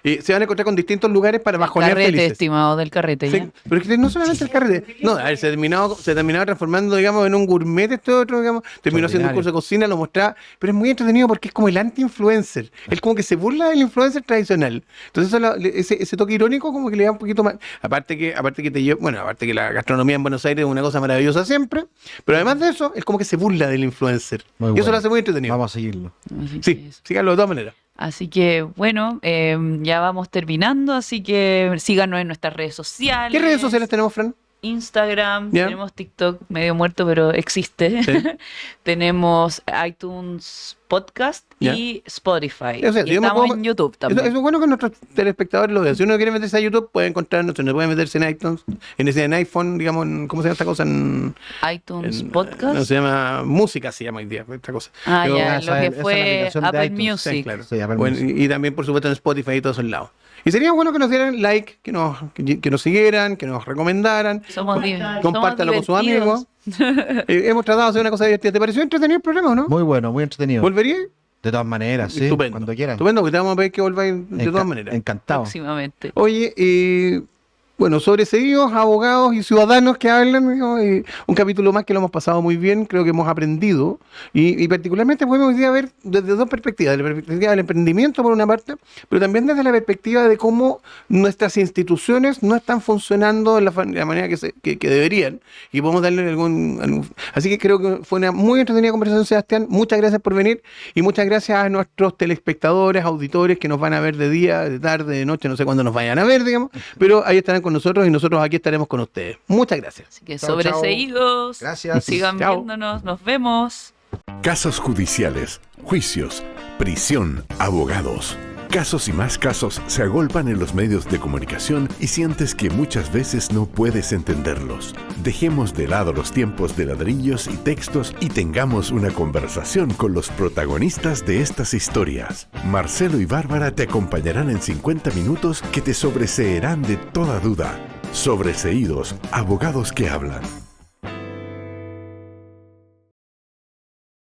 se van a encontrar con distintos lugares para bajonear Carrete, felices. estimado, del carrete. Sí, ¿ya? pero es que no solamente el carrete. No, a ver, se terminaba transformando, digamos, en un gourmet este otro, digamos. Terminó haciendo un curso de cocina, lo mostraba. Pero es muy entretenido porque es como el anti-influencer. Él como que se burla del influencer tradicional. Entonces ese toque irónico como que le da un poquito más. Aparte que aparte que la gastronomía en Buenos Aires es una cosa maravillosa siempre. Pero además de eso, es como que se burla del influencer. Muy Y eso bueno. lo hace muy entretenido. Vamos a seguirlo. Así que Sí, eso. síganlo de todas maneras. Así que, bueno, ya vamos terminando, así que síganos en nuestras redes sociales. ¿Qué redes sociales tenemos, Fran? Instagram, Ya. tenemos TikTok, medio muerto, pero existe. Sí. Tenemos iTunes Podcast Ya. y Spotify. O sea, y yo me estamos puedo- en YouTube también. Eso es bueno que nuestros telespectadores lo vean. Si uno quiere meterse a YouTube, puede encontrarnos, no puede meterse en iTunes, en iPhone, digamos, ¿cómo se llama esta cosa? iTunes No, Podcast. se llama música, se llama hoy día, esta cosa. Ah, Pero- ya, esa lo que es la fue aplicación de Apple iTunes. Music. Sí, claro. Sí, Apple Bueno, Music. y también, por supuesto, en Spotify y todos esos lados. Y sería bueno que nos dieran like, que nos siguieran, que nos recomendaran. Somos Compártalo con sus divertidos. amigos. Hemos tratado de hacer una cosa divertida. ¿Te pareció entretenido el programa o no? Muy bueno, muy entretenido. ¿Volvería? De todas maneras, sí. Estupendo. Cuando quieran. Estupendo, que te vamos a pedir que volváis de todas maneras. Encantado. Próximamente. Oye, bueno, sobreseídos, abogados y ciudadanos que hablan, digamos, un capítulo más que lo hemos pasado muy bien, creo que hemos aprendido, y particularmente podemos hoy día ver desde dos perspectivas, la perspectiva del emprendimiento por una parte, pero también desde la perspectiva de cómo nuestras instituciones no están funcionando de la manera que deberían, y podemos darle algún... Así que creo que fue una muy entretenida conversación, Sebastián, muchas gracias por venir, y muchas gracias a nuestros telespectadores, auditores que nos van a ver de día, de tarde, de noche, no sé cuándo nos vayan a ver, digamos, pero ahí estarán con nosotros y nosotros aquí estaremos con ustedes. Muchas gracias. Así que Chao, sobreseídos. Gracias. Sigan Chao. viéndonos. Nos vemos. Casos judiciales, juicios, prisión, abogados. Casos y más casos se agolpan en los medios de comunicación y sientes que muchas veces no puedes entenderlos. Dejemos de lado los tiempos de ladrillos y textos y tengamos una conversación con los protagonistas de estas historias. Marcelo y Bárbara te acompañarán en 50 minutos que te sobreseerán de toda duda. Sobreseídos, abogados que hablan.